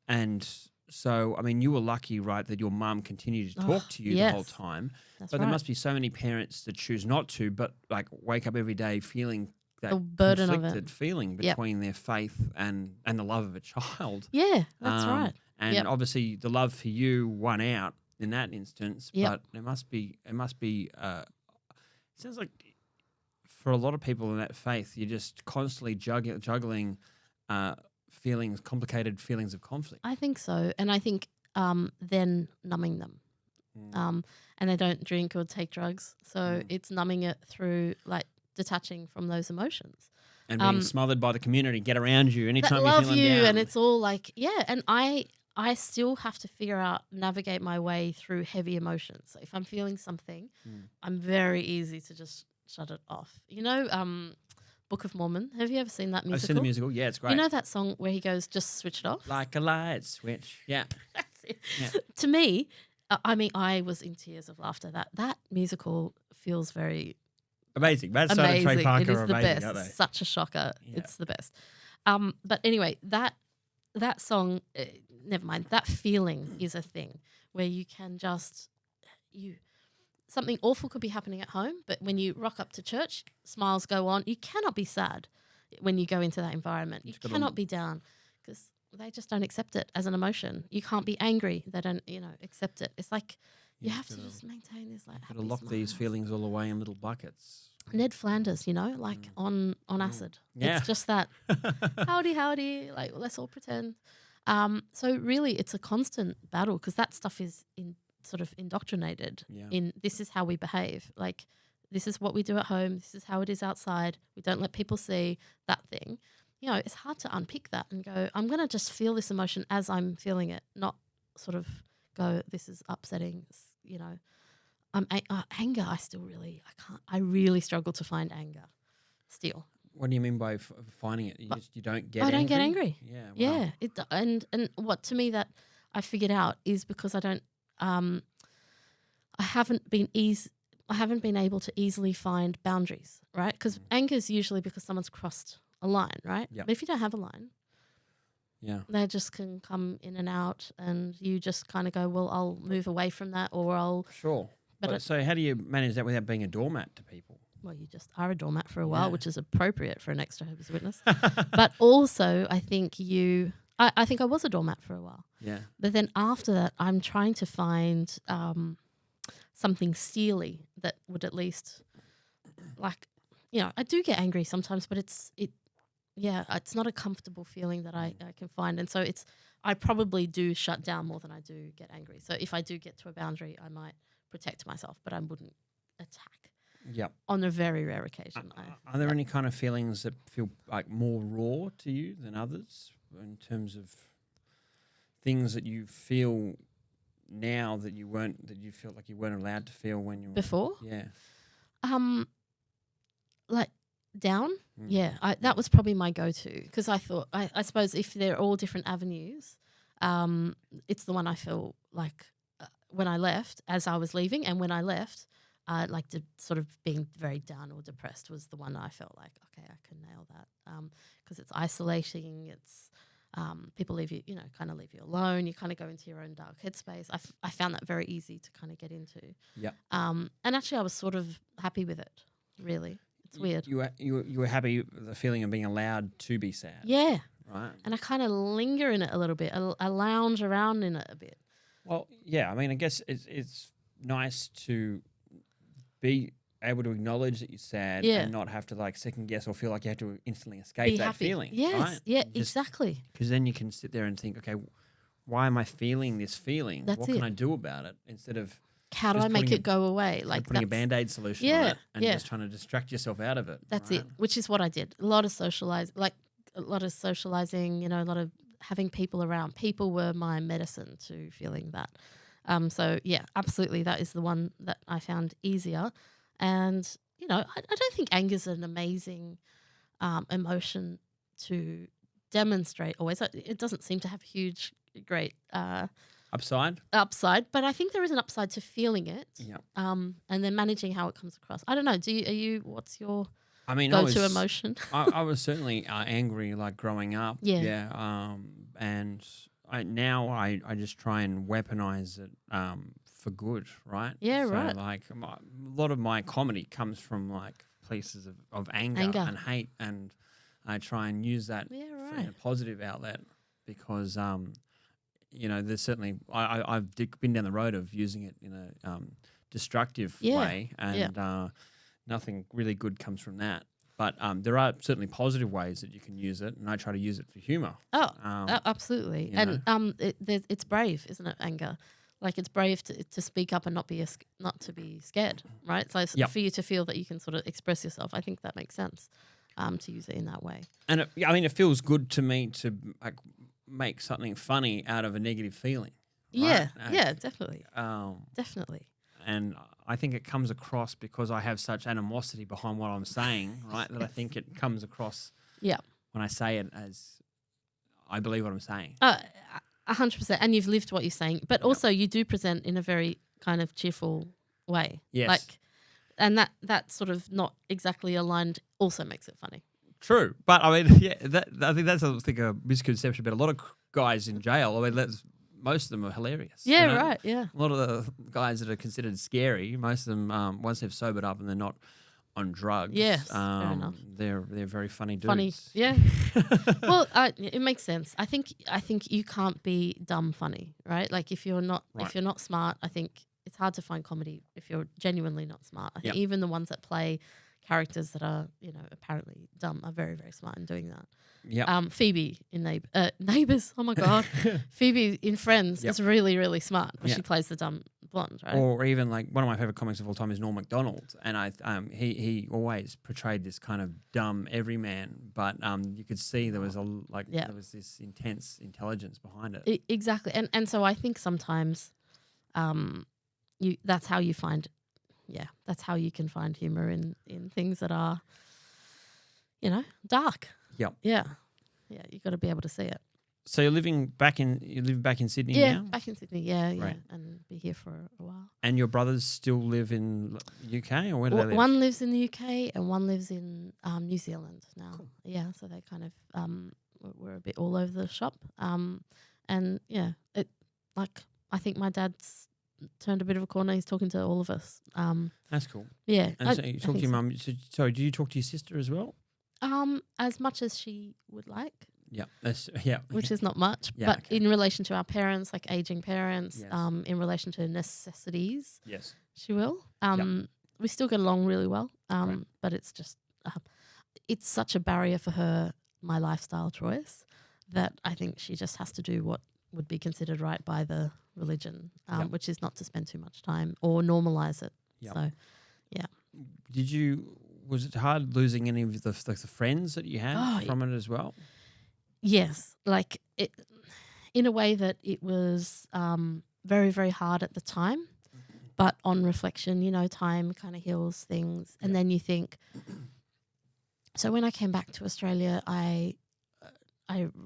And so, I mean, you were lucky, right, that your mum continued to talk to you the whole time. That's But right. there must be so many parents that choose not to, but like wake up every day feeling that The burden of it. conflicted feeling Yep. between their faith and the love of a child. Yeah, that's right. And Yep. obviously, the love for you won out in that instance. Yep. But it must be. It sounds like for a lot of people in that faith, you're just constantly juggling complicated feelings of conflict. I think so, and I think then numbing them, and they don't drink or take drugs, so it's numbing it through like detaching from those emotions. And being smothered by the community, get around you anytime That you're love feeling you, down. and it's all like and I still have to navigate my way through heavy emotions. So if I'm feeling something, I'm very easy to just shut it off. You know, Book of Mormon. Have you ever seen that musical? I've seen the musical. Yeah, it's great. You know that song where he goes, "Just switch it off." Like a light switch. Yeah. That's it. Yeah. To me, I mean, I was in tears of laughter. That musical feels very Amazing. Matt Stone and amazing. Trey Parker It is are the amazing, best. aren't they? Such a shocker. Yeah. It's the best. But anyway, that song, never mind. That feeling is a thing where you can just something awful could be happening at home, but when you rock up to church, smiles go on. You cannot be sad when you go into that environment. You cannot be down because they just don't accept it as an emotion. You can't be angry. They don't, accept it. It's like you have to just maintain this like happy Gotta lock these smile. feelings all away in little buckets. Ned Flanders, like on acid. Yeah. It's just that howdy, like let's all pretend. So really, it's a constant battle because that stuff is sort of indoctrinated in this is how we behave. Like this is what we do at home. This is how it is outside. We don't let people see that thing. It's hard to unpick that and go, I'm going to just feel this emotion as I'm feeling it, not sort of go, this is upsetting, anger, I really struggle to find anger still. What do you mean by finding it? You don't get I angry? don't get angry. Yeah. Yeah. And what to me that I figured out is because I don't, I haven't been able to easily find boundaries, right? Because anger is usually because someone's crossed a line, right? Yep. But if you don't have a line, they just can come in and out, and you just kind of go, well, I'll move away from that, or I'll. Sure. So how do you manage that without being a doormat to people? Well, you just are a doormat for a while, which is appropriate for an ex-Jehovah's Witness. But also, I think I think I was a doormat for a while. Yeah. But then after that, I'm trying to find something steely that would at least, I do get angry sometimes, but it's not a comfortable feeling that I can find. And so I probably do shut down more than I do get angry. So if I do get to a boundary, I might protect myself, but I wouldn't attack. Yep. On a very rare occasion. Are there any kind of feelings that feel like more raw to you than others in terms of things that you feel now that you felt like you weren't allowed to feel when you were before? Yeah. Like down? Yeah, that was probably my go-to because I thought, I suppose if they're all different avenues, it's the one I feel like when I left, as I was leaving, and when I left, sort of being very down or depressed was the one I felt like, okay, I can nail that because it's isolating. It's people leave you, kind of leave you alone. You kind of go into your own dark headspace. I found that very easy to kind of get into. Yeah. And actually, I was sort of happy with it. Really, it's weird. You were happy with the feeling of being allowed to be sad. Yeah. Right. And I kind of linger in it a little bit. I lounge around in it a bit. Well, yeah. I mean, I guess it's nice to be able to acknowledge that you're sad and not have to second guess or feel like you have to instantly escape that feeling. Yes, right? yeah, exactly. Because then you can sit there and think, okay, why am I feeling this feeling? What can I do about it? Instead of how do I make it go away? Like putting a Band-Aid solution on it and just trying to distract yourself out of it. That's it, which is what I did. A lot of socializing, a lot of having people around. People were my medicine to feeling that. So, yeah, absolutely. That is the one that I found easier. And, I don't think anger is an amazing emotion to demonstrate always. It doesn't seem to have huge, great Upside? upside, but I think there is an upside to feeling it. Yeah. And then managing how it comes across. I don't know. What's your I mean, go-to emotion? I was certainly angry, like growing up. Yeah. And I just try and weaponize it for good, right? Yeah, so, right. Like a lot of my comedy comes from like places of anger and hate, and I try and use that in a positive outlet because there's certainly I've been down the road of using it in a destructive way, and nothing really good comes from that. But there are certainly positive ways that you can use it, and I try to use it for humor. Oh, absolutely. And it's brave, isn't it? Anger, like it's brave to speak up and not to be scared, right? So for you to feel that you can sort of express yourself, I think that makes sense to use it in that way. And it feels good to me to like make something funny out of a negative feeling. Right? Yeah, definitely. Definitely. And I think it comes across because I have such animosity behind what I'm saying, right? That I think it comes across when I say it as I believe what I'm saying. 100%. And you've lived what you're saying. But also you do present in a very kind of cheerful way. Yes. And that sort of not exactly aligned also makes it funny. True. But I mean, I think that's a misconception about a lot of guys in jail. I mean, most of them are hilarious. Yeah, right, yeah. A lot of the guys that are considered scary, most of them, once they've sobered up and they're not on drugs, yes, fair enough. They're very funny dudes. Funny, yeah. Well, it makes sense. I think you can't be dumb funny, right? Like if you're not smart, I think it's hard to find comedy if you're genuinely not smart. I think even the ones that play characters that are apparently dumb are very, very smart in doing that. Yeah. Phoebe in Neighbours. Oh my God, Phoebe in Friends is really, really smart when she plays the dumb blonde, right? Or even like one of my favorite comics of all time is Norm Macdonald, and he always portrayed this kind of dumb everyman, but you could see there was there was this intense intelligence behind it. Exactly, and so I think sometimes, that's how you find. Yeah, that's how you can find humor in things that are, dark. Yep. Yeah, you got to be able to see it. So you live back in Sydney now? Yeah, back in Sydney. Yeah, right. And be here for a while. And your brothers still live in UK, or where do they live? One lives in the UK and one lives in New Zealand now. Cool. Yeah, so they kind of we're a bit all over the shop. And yeah, I think my dad's turned a bit of a corner. He's talking to all of us. That's cool. Yeah. And so you talk to your mum. Sorry, do you talk to your sister as well? As much as she would like. Yeah. Which is not much. Yeah, but okay. in relation to our parents, like aging parents, yes. In relation to necessities, yes, she will. We still get along really well. Right. But it's just it's such a barrier for her, my lifestyle choice, that I think she just has to do what would be considered right by the religion, which is not to spend too much time or normalize it. Yep. So, yeah. Was it hard losing any of the friends that you had from it as well? Yes, like it, in a way that it was very, very hard at the time, but on reflection, time kind of heals things. And then you think, so when I came back to Australia, I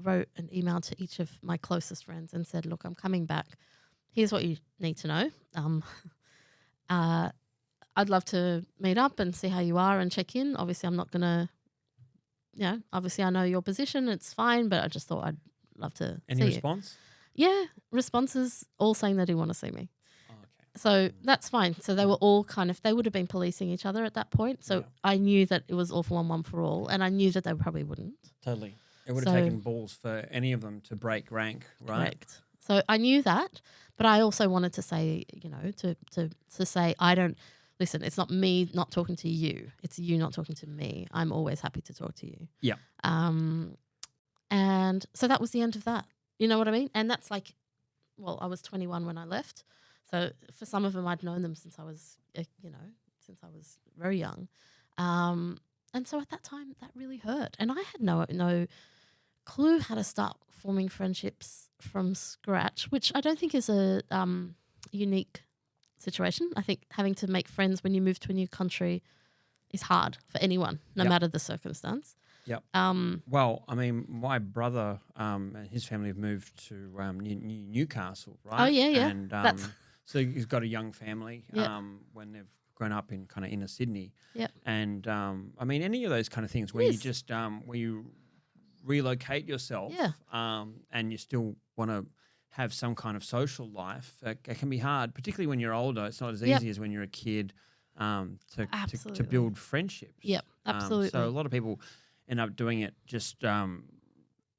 wrote an email to each of my closest friends and said, look, I'm coming back. Here's what you need to know. I'd love to meet up and see how you are and check in. Obviously, I'm not going to, obviously I know your position. It's fine, but I just thought I'd love to see you. Any response? Yeah, responses all saying they didn't want to see me. Oh, okay. So that's fine. So they were all they would have been policing each other at that point. So I knew that it was all for one for all, and I knew that they probably wouldn't. Totally. It would have taken balls for any of them to break rank, right? Correct. So I knew that, but I also wanted to say, to say, I don't, listen, it's not me not talking to you. It's you not talking to me. I'm always happy to talk to you. Yeah. And so that was the end of that. You know what I mean? And that's I was 21 when I left. So for some of them, I'd known them since I was, since I was very young. And so at that time, that really hurt. And I had no clue how to start forming friendships from scratch, which I don't think is a unique situation. I think having to make friends when you move to a new country is hard for anyone, no matter the circumstance. Yep. Well, I mean, my brother and his family have moved to Newcastle, right? Oh, yeah. And That's so he's got a young family Yep. when they've grown up in kind of inner Sydney. Yep. And I mean, any of those kind of things where you just where you relocate yourself, and you still want to have some kind of social life, it can be hard, particularly when you're older. It's not as easy as when you're a kid to build friendships. Yep, absolutely. So a lot of people end up doing it just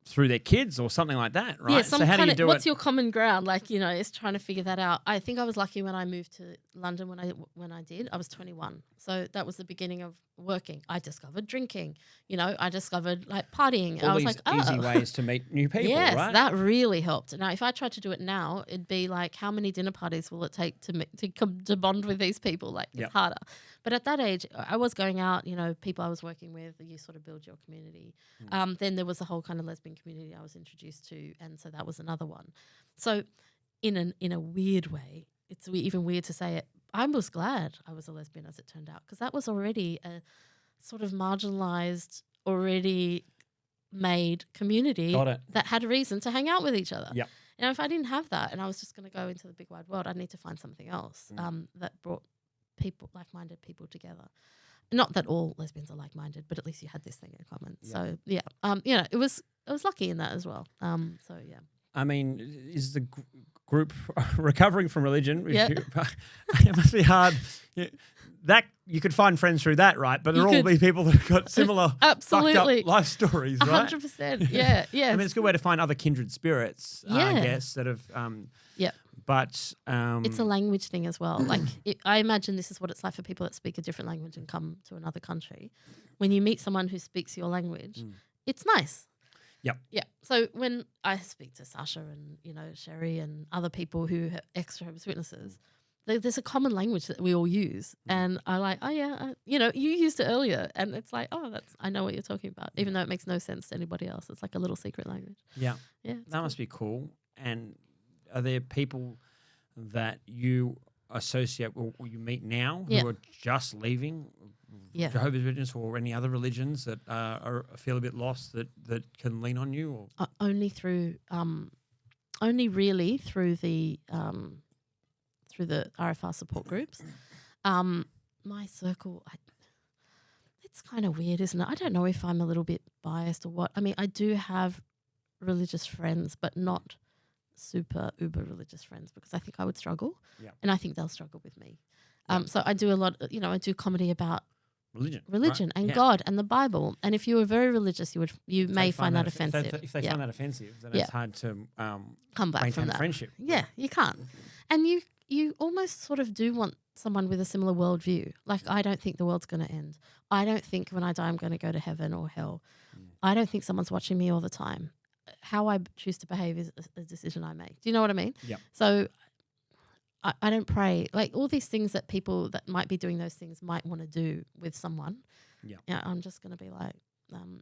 through their kids or something like that, right? Yeah, so how do you do what's it? your common ground? Like, it's trying to figure that out. I think I was lucky when I moved to London when I did. I was 21. So that was the beginning of working. I discovered drinking. I discovered like partying. All I was these like, oh. easy ways to meet new people, yes, right? that really helped. Now, if I tried to do it now, it'd be like, how many dinner parties will it take to bond with these people? Like, it's harder. But at that age, I was going out, people I was working with, you sort of build your community. Then there was the whole kind of lesbian community I was introduced to, and so that was another one. So in a weird way, it's even weird to say it, I was glad I was a lesbian, as it turned out, because that was already a sort of marginalised, already made community that had a reason to hang out with each other. Yep. If I didn't have that and I was just going to go into the big wide world, I'd need to find something else that brought people, like-minded people together. Not that all lesbians are like-minded, but at least you had this thing in common. Yep. So it was lucky in that as well. I mean, is the group recovering from religion? Yeah. It must be hard. That you could find friends through that, right? But they're all these people that have got similar fucked up life stories, right? 100%. Yeah, yeah. I mean, it's a good way to find other kindred spirits, I guess, that have. Yeah. But it's a language thing as well. Like, I imagine this is what it's like for people that speak a different language and come to another country. When you meet someone who speaks your language, it's nice. Yep. Yeah. So when I speak to Sasha and, Sherry and other people who are ex-Jehovah's Witnesses, there's a common language that we all use. And I like, oh, yeah, you used it earlier. And it's like, oh, I know what you're talking about, even though it makes no sense to anybody else. It's like a little secret language. Yeah. Yeah. That must be cool. And are there people that you associate or you meet now who are just leaving Jehovah's Witness or any other religions that feel a bit lost that can lean on you? Or? Only really through the RFR support groups. My circle, it's kind of weird, isn't it? I don't know if I'm a little bit biased or what. I mean, I do have religious friends, but not super uber religious friends, because I think I would struggle, and I think they'll struggle with me. So I do a lot. I do comedy about religion right? and God and the Bible. And if you were very religious, you may find that offensive. If they find that offensive, then it's hard to come back from that friendship. Yeah, you can't. And you almost sort of do want someone with a similar worldview. Like, I don't think the world's going to end. I don't think when I die I'm going to go to heaven or hell. I don't think someone's watching me all the time. How I choose to behave is a decision I make. Do you know what I mean? Yeah. So I don't pray. Like, all these things that people that might be doing those things might want to do with someone. Yeah. I'm just going to be like,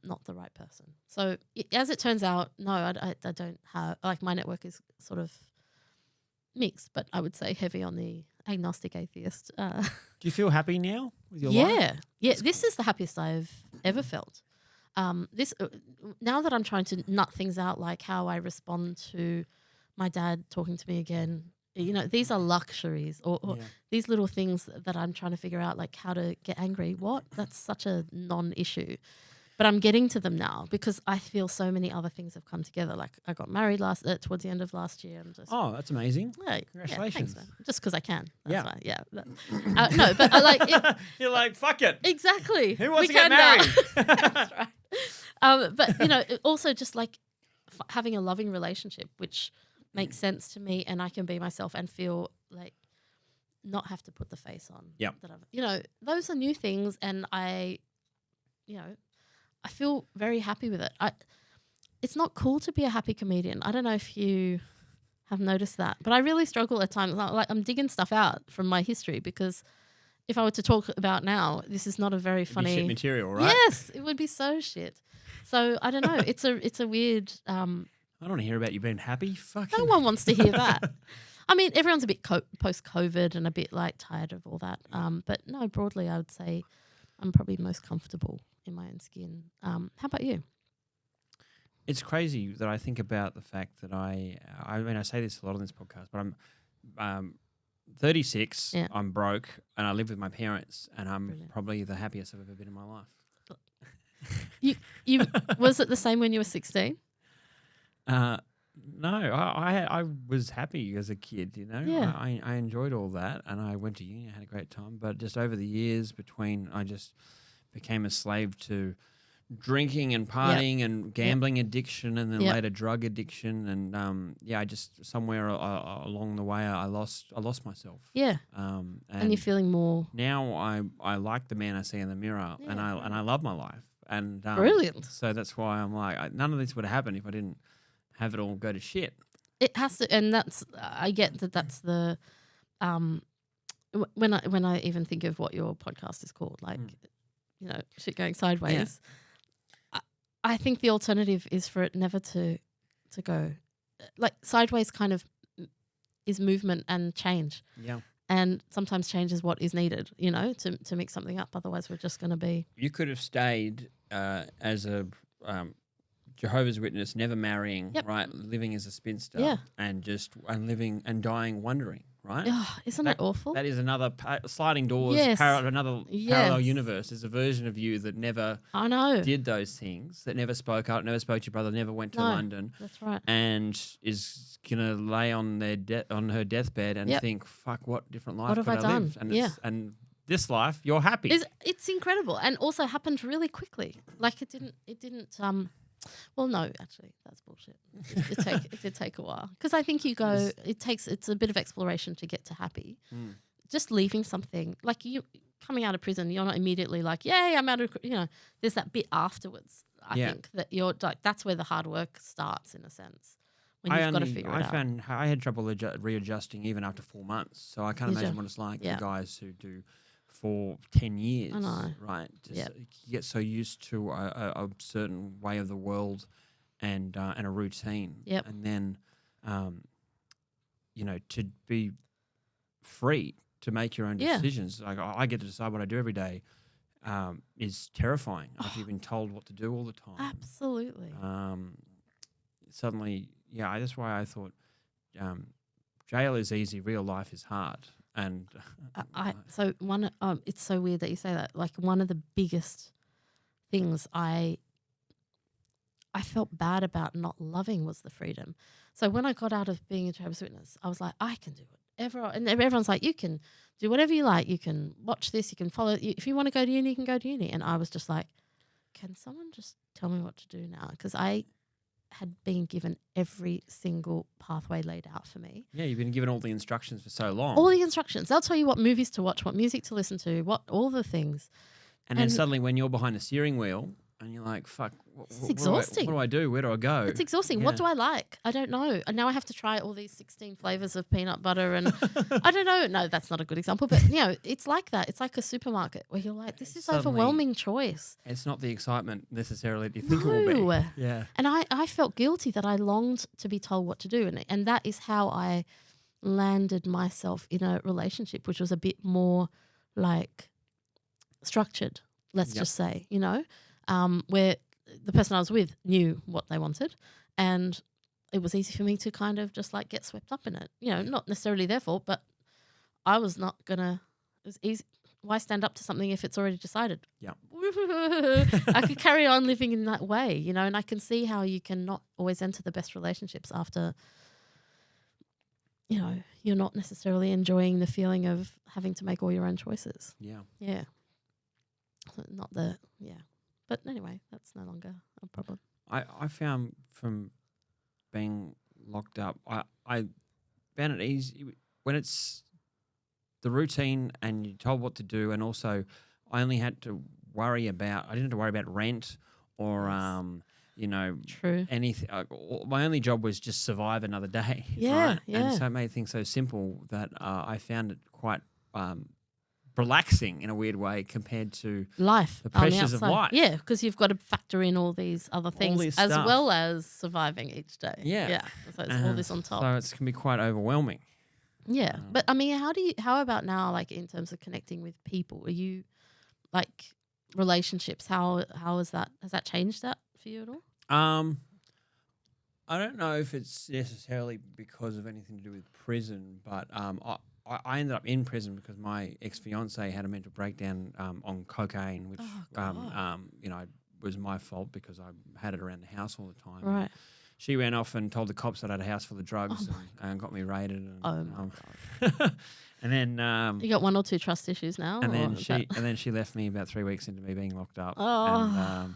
not the right person. So as it turns out, no, I don't have, like, my network is sort of mixed, but I would say heavy on the agnostic atheist. Do you feel happy now with your life? Yeah. This is the happiest I've ever felt. Now that I'm trying to nut things out, like how I respond to my dad talking to me again, these are luxuries or these little things that I'm trying to figure out, like how to get angry. What? That's such a non-issue. But I'm getting to them now because I feel so many other things have come together. Like, I got married towards the end of last year. That's amazing. Yeah, congratulations. Thanks, man. Just because I can. That's why. Yeah. No, but I like it. You're like, fuck it. Exactly. Who wants to get married? That's right. But, also just like having a loving relationship, which makes sense to me, and I can be myself and feel like not have to put the face on. Yeah. Those are new things, and I feel very happy with it. It's not cool to be a happy comedian. I don't know if you have noticed that, but I really struggle at times. Like, I'm digging stuff out from my history, because if I were to talk about now, this is not a very funny shit material, right? Yes, it would be so shit. So I don't know. It's a weird. I don't want to hear about you being happy. Fucking. No one wants to hear that. I mean, everyone's a bit post-COVID and a bit like tired of all that. But no, broadly, I would say I'm probably most comfortable in my own skin. How about you? It's crazy that I think about the fact that I mean, I say this a lot on this podcast, but I'm 36, Yeah. I'm broke, and I live with my parents, and I'm Brilliant. probably the happiest I've ever been in my life. You was it the same when you were 16? No, I was happy as a kid, you know. Yeah. I enjoyed all that, and I went to uni, I had a great time. But just over the years I just became a slave to drinking and partying and gambling addiction, and then later drug addiction, and I just somewhere along the way I lost myself. Yeah. And you're feeling more. Now I like the man I see in the mirror, and I love my life, and Brilliant. So that's why I'm like, none of this would happen if I didn't have it all go to shit. It has to, and I get that. That's the when I even think of what your podcast is called, like shit going sideways. I think the alternative is for it never to go. Like sideways kind of is movement and change. Yeah. And sometimes change is what is needed, to mix something up. Otherwise, we're just going to be. You could have stayed as a Jehovah's Witness, never marrying, right? Living as a spinster, and living and dying wondering, right? Oh, isn't that awful? That is another sliding doors, another parallel universe. There's a version of you that never did those things, that never spoke up, never spoke to your brother, never went to London. That's right. And is going to lay on her deathbed and think, fuck, what different life could I done? live? And, and this life, you're happy. It's incredible, and also happened really quickly. Like it didn't. Well, no, actually, that's bullshit. It did take a while, because I think it's a bit of exploration to get to happy. Just leaving something, like you coming out of prison, you're not immediately like, yay, I'm out of, there's that bit afterwards. I think that you're like, that's where the hard work starts, in a sense, when you've got to figure it out. I had trouble readjusting even after 4 months, so I can't imagine what it's like for guys who do for 10 years, right? You get so used to a certain way of the world and a routine, and then to be free to make your own decisions. Like I get to decide what I do every day is terrifying after you've been told what to do all the time. Absolutely. Suddenly, that's why I thought jail is easy, real life is hard. And it's so weird that you say that. Like one of the biggest things I felt bad about not loving was the freedom. So when I got out of being a Jehovah's Witness, I was like, I can do whatever. And everyone's like, you can do whatever you like. You can watch this. You can follow. If you want to go to uni, you can go to uni. And I was just like, can someone just tell me what to do now? Because I had been given every single pathway laid out for me. Yeah, you've been given all the instructions for so long. All the instructions. They'll tell you what movies to watch, what music to listen to, all the things. And then suddenly when you're behind the steering wheel and you're like, fuck, it's exhausting. What do I do? Where do I go? It's exhausting. What do I like? I don't know. And now I have to try all these 16 flavors of peanut butter and I don't know. No, that's not a good example. But, it's like that. It's like a supermarket where you're like, this is overwhelming choice. It's not the excitement necessarily that you think it will be. Yeah. And I felt guilty that I longed to be told what to do. And that is how I landed myself in a relationship, which was a bit more like structured, let's just say, where the person I was with knew what they wanted, and it was easy for me to kind of just like get swept up in it. Not necessarily their fault, but I was not gonna. It was easy. Why stand up to something if it's already decided? Yeah, I could carry on living in that way, and I can see how you can not always enter the best relationships after. You're not necessarily enjoying the feeling of having to make all your own choices. Yeah. Yeah. But anyway, that's no longer a problem. I found from being locked up, I found it easy when it's the routine and you're told what to do, and also I only had to worry about, I didn't have to worry about rent or, True. anything. My only job was just survive another day. Yeah, right? yeah. And so it made things so simple that I found it quite relaxing in a weird way compared to life, the pressures of life. Yeah, because you've got to factor in all these other things as stuff. well as surviving each day. Yeah. So it's all this on top. So it can be quite overwhelming. Yeah, but I mean, how about now, like in terms of connecting with people? Are you like relationships, how has that changed that for you at all? I don't know if it's necessarily because of anything to do with prison, but I ended up in prison because my ex-fiance had a mental breakdown on cocaine, which was my fault because I had it around the house all the time. Right. She ran off and told the cops that I had a house full of drugs and got me raided. And, my God. and then You got 1 or 2 trust issues now? and then she left me about 3 weeks into me being locked up. Oh, And,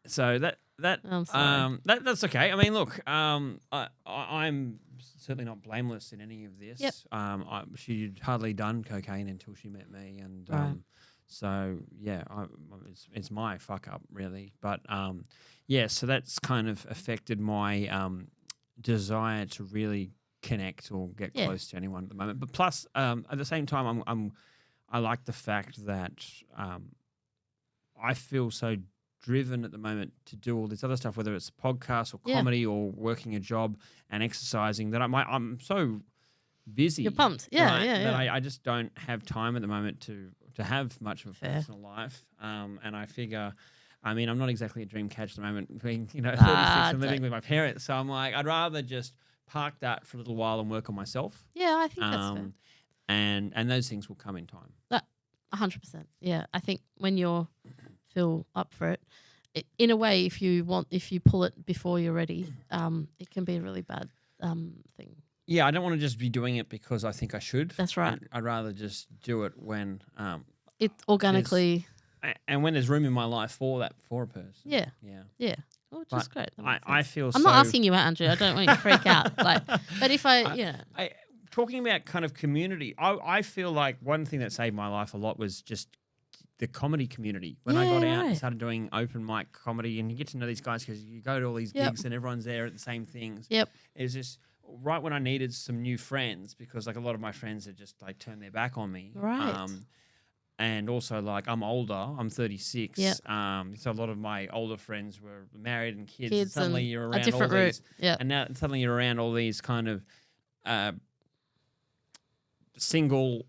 so I'm sorry. that's okay. I mean, look, I'm certainly not blameless in any of this. Yep. She'd hardly done cocaine until she met me, and Right. so yeah, it's my fuck up really. But so that's kind of affected my desire to really connect or get close to anyone at the moment. But plus, at the same time, I like the fact that I feel so driven at the moment to do all this other stuff, whether it's podcast or comedy or working a job and exercising, that I'm so busy. You're pumped. That I just don't have time at the moment to have much of a personal life. And I figure, I mean, I'm not exactly a dream catch at the moment, being 36 and living with my parents. So I'm like, I'd rather just park that for a little while and work on myself. Yeah, I think that's fair. And those things will come in time. 100%. Yeah, I think when you're feel up for it, in a way, if you pull it before you're ready, it can be a really bad thing. Yeah, I don't want to just be doing it because I think I should. That's right. I'd rather just do it when it organically, and when there's room in my life for a person. Yeah. Yeah. Oh, which is great. I feel. I'm not asking you out, Andrew. I don't want you to freak out. But if talking about kind of community, I feel like one thing that saved my life a lot was just the comedy community. When I got out and started doing open mic comedy, and you get to know these guys because you go to all these gigs and everyone's there at the same things. Yep. It was just right when I needed some new friends, because like a lot of my friends had just like turned their back on me. Right. And also like I'm older, I'm 36. Yep. So a lot of my older friends were married and kids and suddenly you're around a different all route. these. Yeah. And now suddenly you're around all these kind of single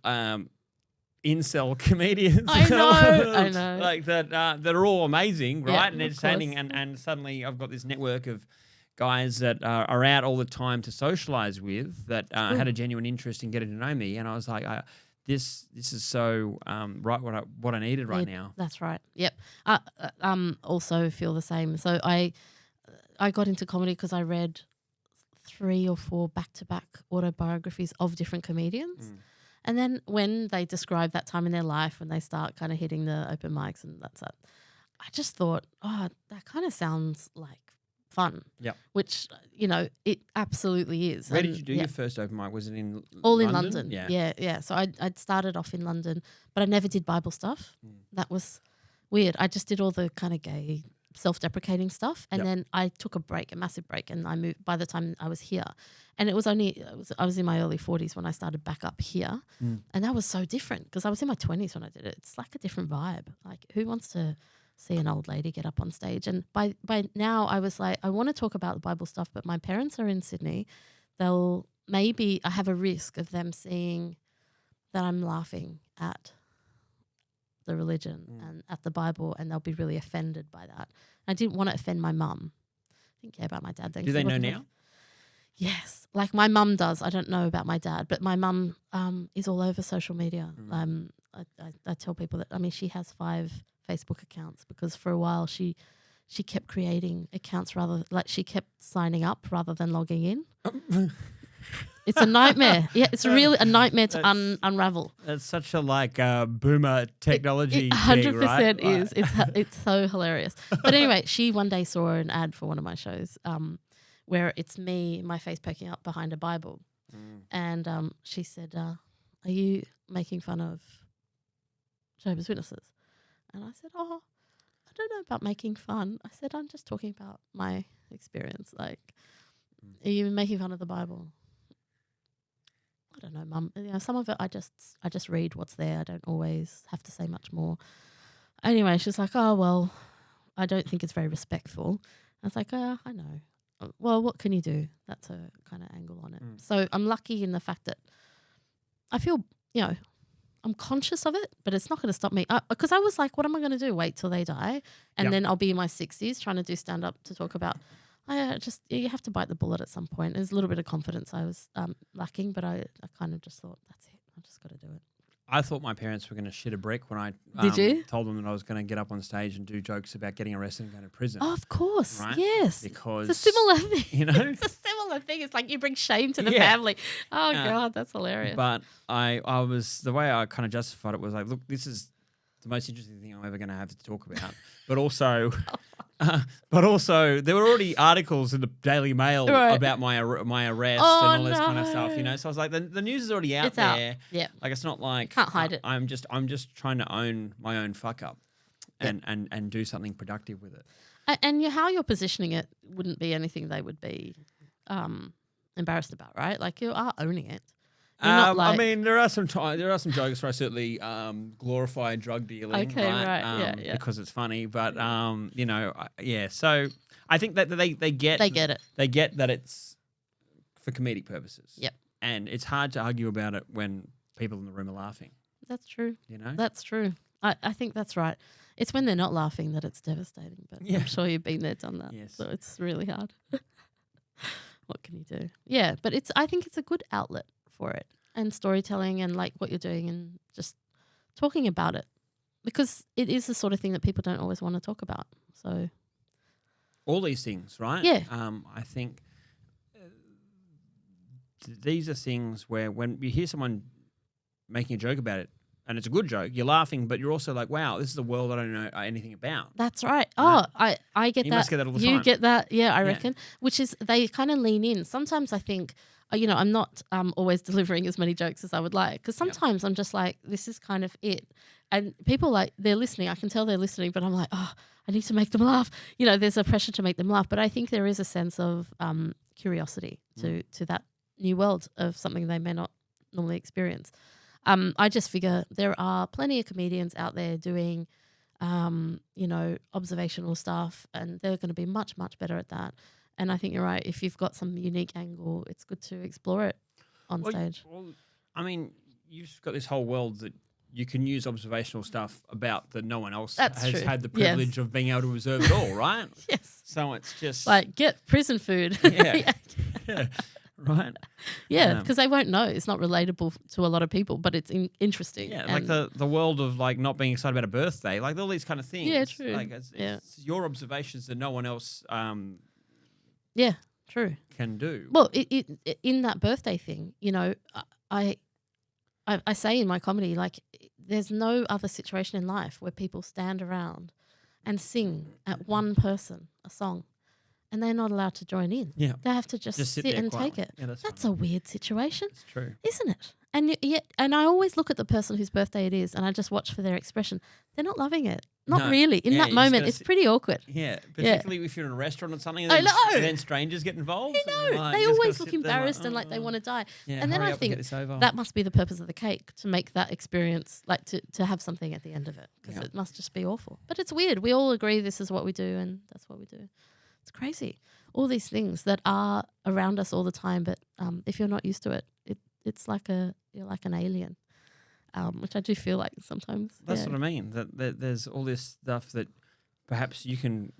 incel comedians. I know. Like that are all amazing, right? Yeah, and entertaining. And suddenly I've got this network of guys that are out all the time to socialize with that had a genuine interest in getting to know me. And I was like, this is so right what I needed right now. That's right. Yep. Also feel the same. So I got into comedy because I read 3 or 4 back-to-back autobiographies of different comedians. And then when they describe that time in their life when they start kind of hitting the open mics and that's it, I just thought, that kind of sounds like fun. Yeah. Which, it absolutely is. Where did you do your first open mic? Was it in all London? in London? Yeah. So I'd started off in London, but I never did Bible stuff. That was weird. I just did all the kind of gay self-deprecating stuff, and then I took a massive break, and I moved by the time I was here. And I was in my early 40s when I started back up here, and that was so different because I was in my 20s when I did it. It's like a different vibe. Like, who wants to see an old lady get up on stage? And by now I was like, I want to talk about the Bible stuff, but my parents are in Sydney. I have a risk of them seeing that I'm laughing at the religion and at the Bible, and they'll be really offended by that. I didn't want to offend my mum. I didn't care about my dad then. Do they know now? Yes. Like my mum does. I don't know about my dad, but my mum is all over social media. I tell people that, she has 5 Facebook accounts because for a while she kept creating accounts she kept signing up rather than logging in. It's a nightmare. Yeah, it's really a nightmare to unravel. That's such a boomer technology. It 100% right? is. It's so hilarious. But anyway, she one day saw an ad for one of my shows where it's me, my face poking up behind a Bible. And she said, are you making fun of Jehovah's Witnesses? And I said, I don't know about making fun. I said, I'm just talking about my experience. Like, are you making fun of the Bible? I don't know, Mum. Some of it I just read what's there. I don't always have to say much more. Anyway, she's like, oh, well, I don't think it's very respectful. I was like, I know. Well, what can you do? That's a kind of angle on it. So I'm lucky in the fact that I feel, I'm conscious of it, but it's not going to stop me. Because I was like, what am I going to do? Wait till they die, and then I'll be in my 60s trying to do stand up to talk about. You have to bite the bullet at some point. There's a little bit of confidence I was lacking, but I kind of just thought, that's it. I just got to do it. I thought my parents were going to shit a brick when I Did you? told them that I was going to get up on stage and do jokes about getting arrested and going to prison. Oh, of course. Right? Yes. Because it's a similar thing. You know? It's a similar thing. It's like you bring shame to the family. Oh, God, that's hilarious. But I was, the way I kind of justified it was like, look, this is the most interesting thing I'm ever going to have to talk about. But also, there were already articles in the Daily Mail about my arrest and all this kind of stuff, you know. So I was like, the news is already out there. Yeah, like it's not like can't hide it. I'm just trying to own my own fuck up, and do something productive with it. And how you're positioning it wouldn't be anything they would be embarrassed about, right? Like you are owning it. I mean, there are some jokes where I certainly glorify drug dealing, okay, right? Because it's funny, but you know, So I think that they get it. They get that it's for comedic purposes. Yep. And it's hard to argue about it when people in the room are laughing. That's true. You know, that's true. I think that's right. It's when they're not laughing that it's devastating. But I'm sure you've been there, done that. Yes. So it's really hard. What can you do? Yeah, but I think it's a good outlet for it, and storytelling and like what you're doing and just talking about it, because it is the sort of thing that people don't always want to talk about. So all these things, right? Yeah. I think these are things where when you hear someone making a joke about it, and it's a good joke, you're laughing, but you're also like, wow, this is a world I don't know anything about. That's right. Oh, I get that. You must get that all the time. You get that, I reckon, which is they kind of lean in. Sometimes I think, I'm not always delivering as many jokes as I would like, because sometimes I'm just like, this is kind of it. And people they're listening. I can tell they're listening, but I'm like, oh, I need to make them laugh. There's a pressure to make them laugh. But I think there is a sense of curiosity to that new world of something they may not normally experience. I just figure there are plenty of comedians out there doing, observational stuff, and they're going to be much, much better at that. And I think you're right. If you've got some unique angle, it's good to explore it on stage. Well, I mean, you've got this whole world that you can use observational stuff about that no one else has had the privilege of being able to observe at all, right? Yes. So it's just like get prison food. Yeah. Right. Yeah, because they won't know. It's not relatable to a lot of people, but it's interesting. Yeah, like the world of like not being excited about a birthday, like all these kind of things. Yeah, true. Like it's your observations that no one else yeah, true. can do. Well, in that birthday thing, I say in my comedy, like, there's no other situation in life where people stand around and sing at one person a song, and they're not allowed to join in. Yeah, they have to just sit and quietly. take it. Yeah, that's a weird situation. It's true, isn't it? And and I always look at the person whose birthday it is, and I just watch for their expression. They're not loving it. Not really. In that moment, it's pretty awkward. Yeah, particularly if you're in a restaurant or something. And then strangers get involved. I know. Like, they always look embarrassed and like they want to die. Yeah, and then I think that must be the purpose of the cake, to make that experience, like to have something at the end of it, because it must just be awful. But it's weird. We all agree this is what we do, and that's what we do. It's crazy. All these things that are around us all the time, but if you're not used to it, it's like you're like an alien. Which I do feel like sometimes. That's what I mean. That there's all this stuff that perhaps you can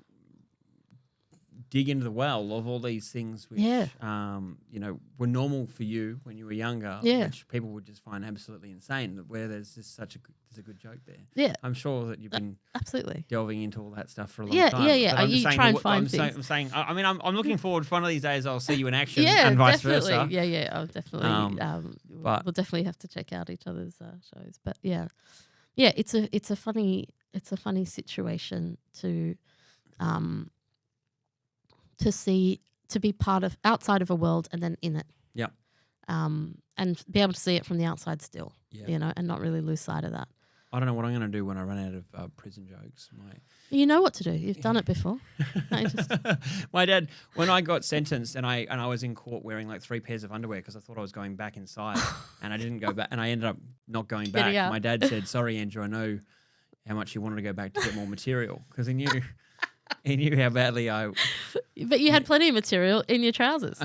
dig into the well of all these things which were normal for you when you were younger, which people would just find absolutely insane, where there's just there's a good joke there. Yeah. I'm sure that you've been absolutely delving into all that stuff for a long time. Yeah. You try and find things. I'm saying, I'm looking forward for one of these days I'll see you in action yeah, and vice definitely. versa. Yeah, I'll definitely. We'll definitely have to check out each other's shows. But yeah, it's a funny situation to see, to be part of, outside of a world and then in it. Yeah. And be able to see it from the outside still, and not really lose sight of that. I don't know what I'm going to do when I run out of prison jokes. You know what to do. You've done it before. My dad, when I got sentenced and I was in court wearing like 3 pairs of underwear because I thought I was going back inside, and I didn't go back, and I ended up not going back. My dad said, "Sorry, Andrew, I know how much you wanted to go back to get more material," because he knew how badly I. But you had plenty of material in your trousers.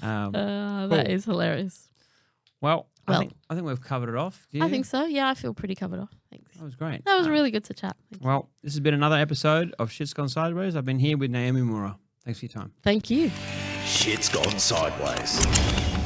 That is hilarious. Well, Well, I think we've covered it off. Do I you? think so. Yeah, I feel pretty covered off. Thanks. That was great. That was really good to chat. Thank you. Well, this has been another episode of Shit's Gone Sideways. I've been here with Naomi Mourra. Thanks for your time. Thank you. Shit's gone sideways.